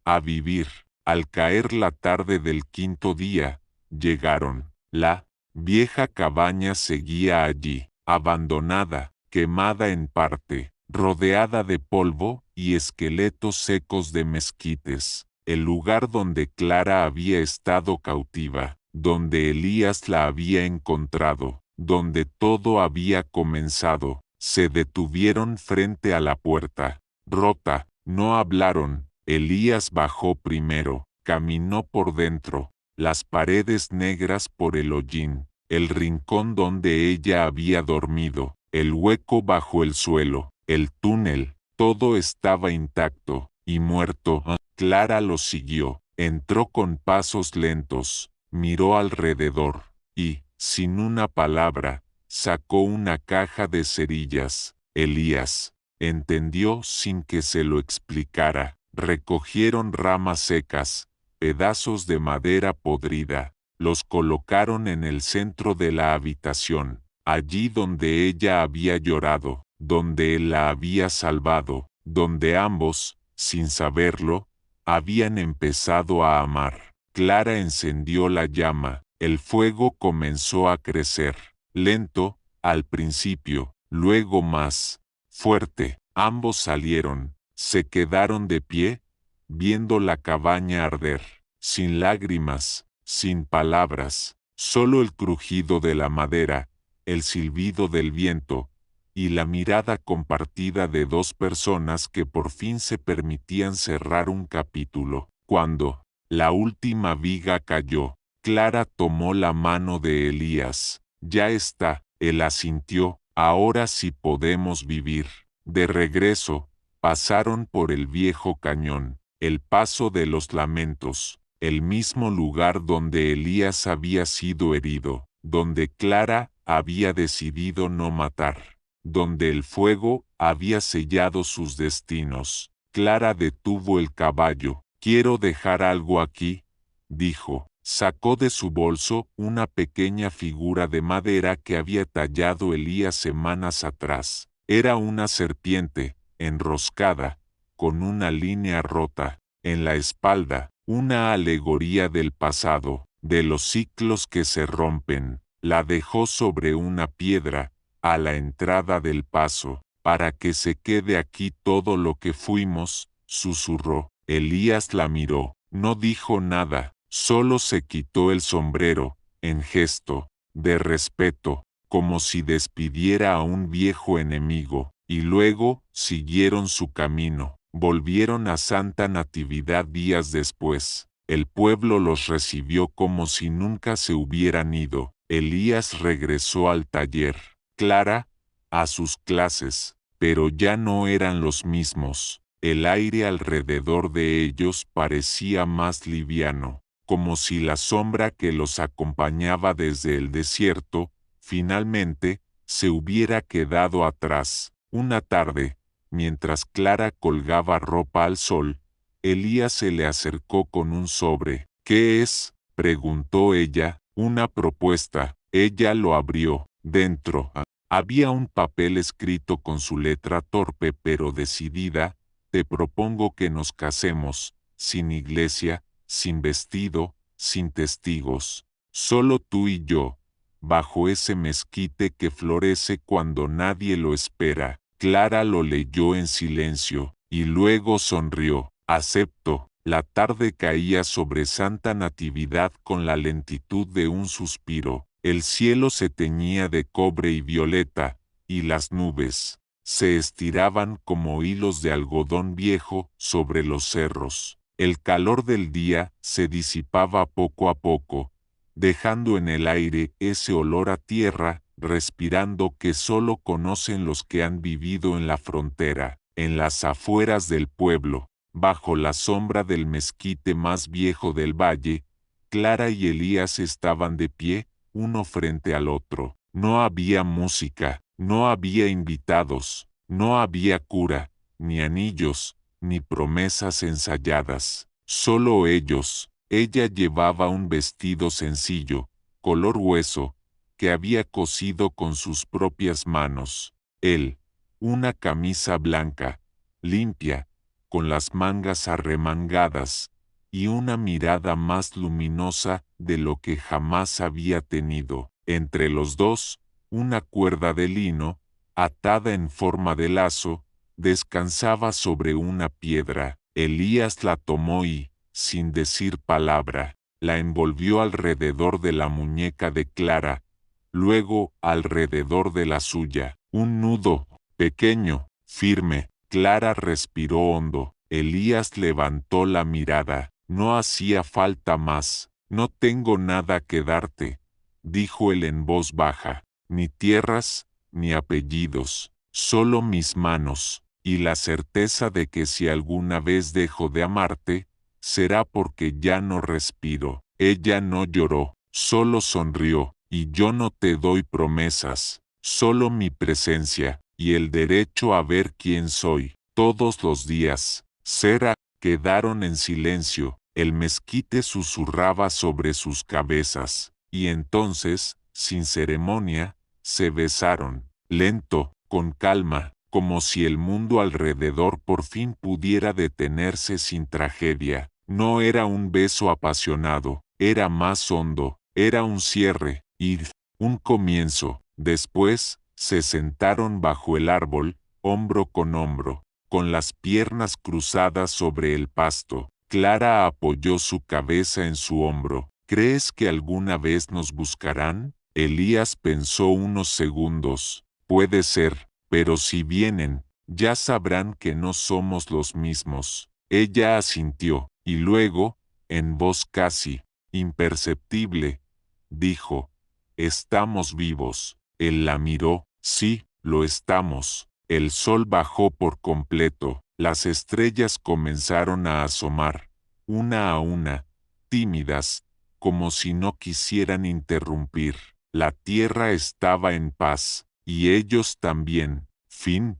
a vivir. Al caer la tarde del 5.º día, llegaron. La vieja cabaña seguía allí, abandonada, quemada en parte, rodeada de polvo y esqueletos secos de mezquites. El lugar donde Clara había estado cautiva, donde Elías la había encontrado, donde todo había comenzado. Se detuvieron frente a la puerta, rota, no hablaron. Elías bajó primero, caminó por dentro, las paredes negras por el hollín, el rincón donde ella había dormido, el hueco bajo el suelo, el túnel, todo estaba intacto y muerto. Clara lo siguió, entró con pasos lentos, miró alrededor y, sin una palabra, sacó una caja de cerillas. Elías entendió sin que se lo explicara. Recogieron ramas secas, pedazos de madera podrida, los colocaron en el centro de la habitación, allí donde ella había llorado, donde él la había salvado, donde ambos, sin saberlo, habían empezado a amar. Clara encendió la llama, el fuego comenzó a crecer, lento, al principio, luego más fuerte. Ambos salieron. Se quedaron de pie, viendo la cabaña arder, sin lágrimas, sin palabras, solo el crujido de la madera, el silbido del viento, y la mirada compartida de dos personas que por fin se permitían cerrar un capítulo. Cuando la última viga cayó, Clara tomó la mano de Elías. Ya está, él asintió, ahora sí podemos vivir. De regreso, pasaron por el viejo cañón, el paso de los lamentos, el mismo lugar donde Elías había sido herido, donde Clara había decidido no matar, donde el fuego había sellado sus destinos. Clara detuvo el caballo. «Quiero dejar algo aquí», dijo. Sacó de su bolso una pequeña figura de madera que había tallado Elías semanas atrás. Era una serpiente, enroscada, con una línea rota, en la espalda, una alegoría del pasado, de los ciclos que se rompen. La dejó sobre una piedra, a la entrada del paso, para que se quede aquí todo lo que fuimos, susurró. Elías la miró, no dijo nada, solo se quitó el sombrero, en gesto de respeto, como si despidiera a un viejo enemigo, y luego siguieron su camino. Volvieron a Santa Natividad días después. El pueblo los recibió como si nunca se hubieran ido. Elías regresó al taller, Clara, a sus clases, pero ya no eran los mismos. El aire alrededor de ellos parecía más liviano, como si la sombra que los acompañaba desde el desierto, finalmente, se hubiera quedado atrás. Una tarde, mientras Clara colgaba ropa al sol, Elías se le acercó con un sobre. «¿Qué es?», preguntó ella. «Una propuesta». Ella lo abrió. Dentro Había un papel escrito con su letra torpe pero decidida: te propongo que nos casemos, sin iglesia, sin vestido, sin testigos, solo tú y yo, bajo ese mezquite que florece cuando nadie lo espera. Clara lo leyó en silencio, y luego sonrió. Acepto. La tarde caía sobre Santa Natividad con la lentitud de un suspiro. El cielo se teñía de cobre y violeta, y las nubes se estiraban como hilos de algodón viejo sobre los cerros. El calor del día se disipaba poco a poco, dejando en el aire ese olor a tierra, respirando, que solo conocen los que han vivido en la frontera, en las afueras del pueblo. Bajo la sombra del mezquite más viejo del valle, Clara y Elías estaban de pie, uno frente al otro. No había música, no había invitados, no había cura, ni anillos, ni promesas ensayadas. Solo ellos. Ella llevaba un vestido sencillo, color hueso, que había cosido con sus propias manos. Él, una camisa blanca, limpia, con las mangas arremangadas, y una mirada más luminosa de lo que jamás había tenido. Entre los dos, una cuerda de lino, atada en forma de lazo, descansaba sobre una piedra. Elías la tomó y, sin decir palabra, la envolvió alrededor de la muñeca de Clara, luego alrededor de la suya. Un nudo, pequeño, firme. Clara respiró hondo. Elías levantó la mirada. No hacía falta más. No tengo nada que darte, dijo él en voz baja. Ni tierras, ni apellidos, solo mis manos, y la certeza de que si alguna vez dejo de amarte, será porque ya no respiro. Ella no lloró, solo sonrió. Y yo no te doy promesas, solo mi presencia, y el derecho a ver quién soy, todos los días. Sera, quedaron en silencio, el mezquite susurraba sobre sus cabezas, y entonces, sin ceremonia, se besaron, lento, con calma, como si el mundo alrededor por fin pudiera detenerse sin tragedia. No era un beso apasionado, era más hondo, era un cierre, y un comienzo. Después, se sentaron bajo el árbol, hombro con hombro, con las piernas cruzadas sobre el pasto. Clara apoyó su cabeza en su hombro. ¿Crees que alguna vez nos buscarán? Elías pensó unos segundos. Puede ser, pero si vienen, ya sabrán que no somos los mismos. Ella asintió, y luego, en voz casi imperceptible, dijo: estamos vivos. Él la miró. Sí, lo estamos. El sol bajó por completo. Las estrellas comenzaron a asomar, una a una, tímidas, como si no quisieran interrumpir. La tierra estaba en paz, y ellos también. Fin.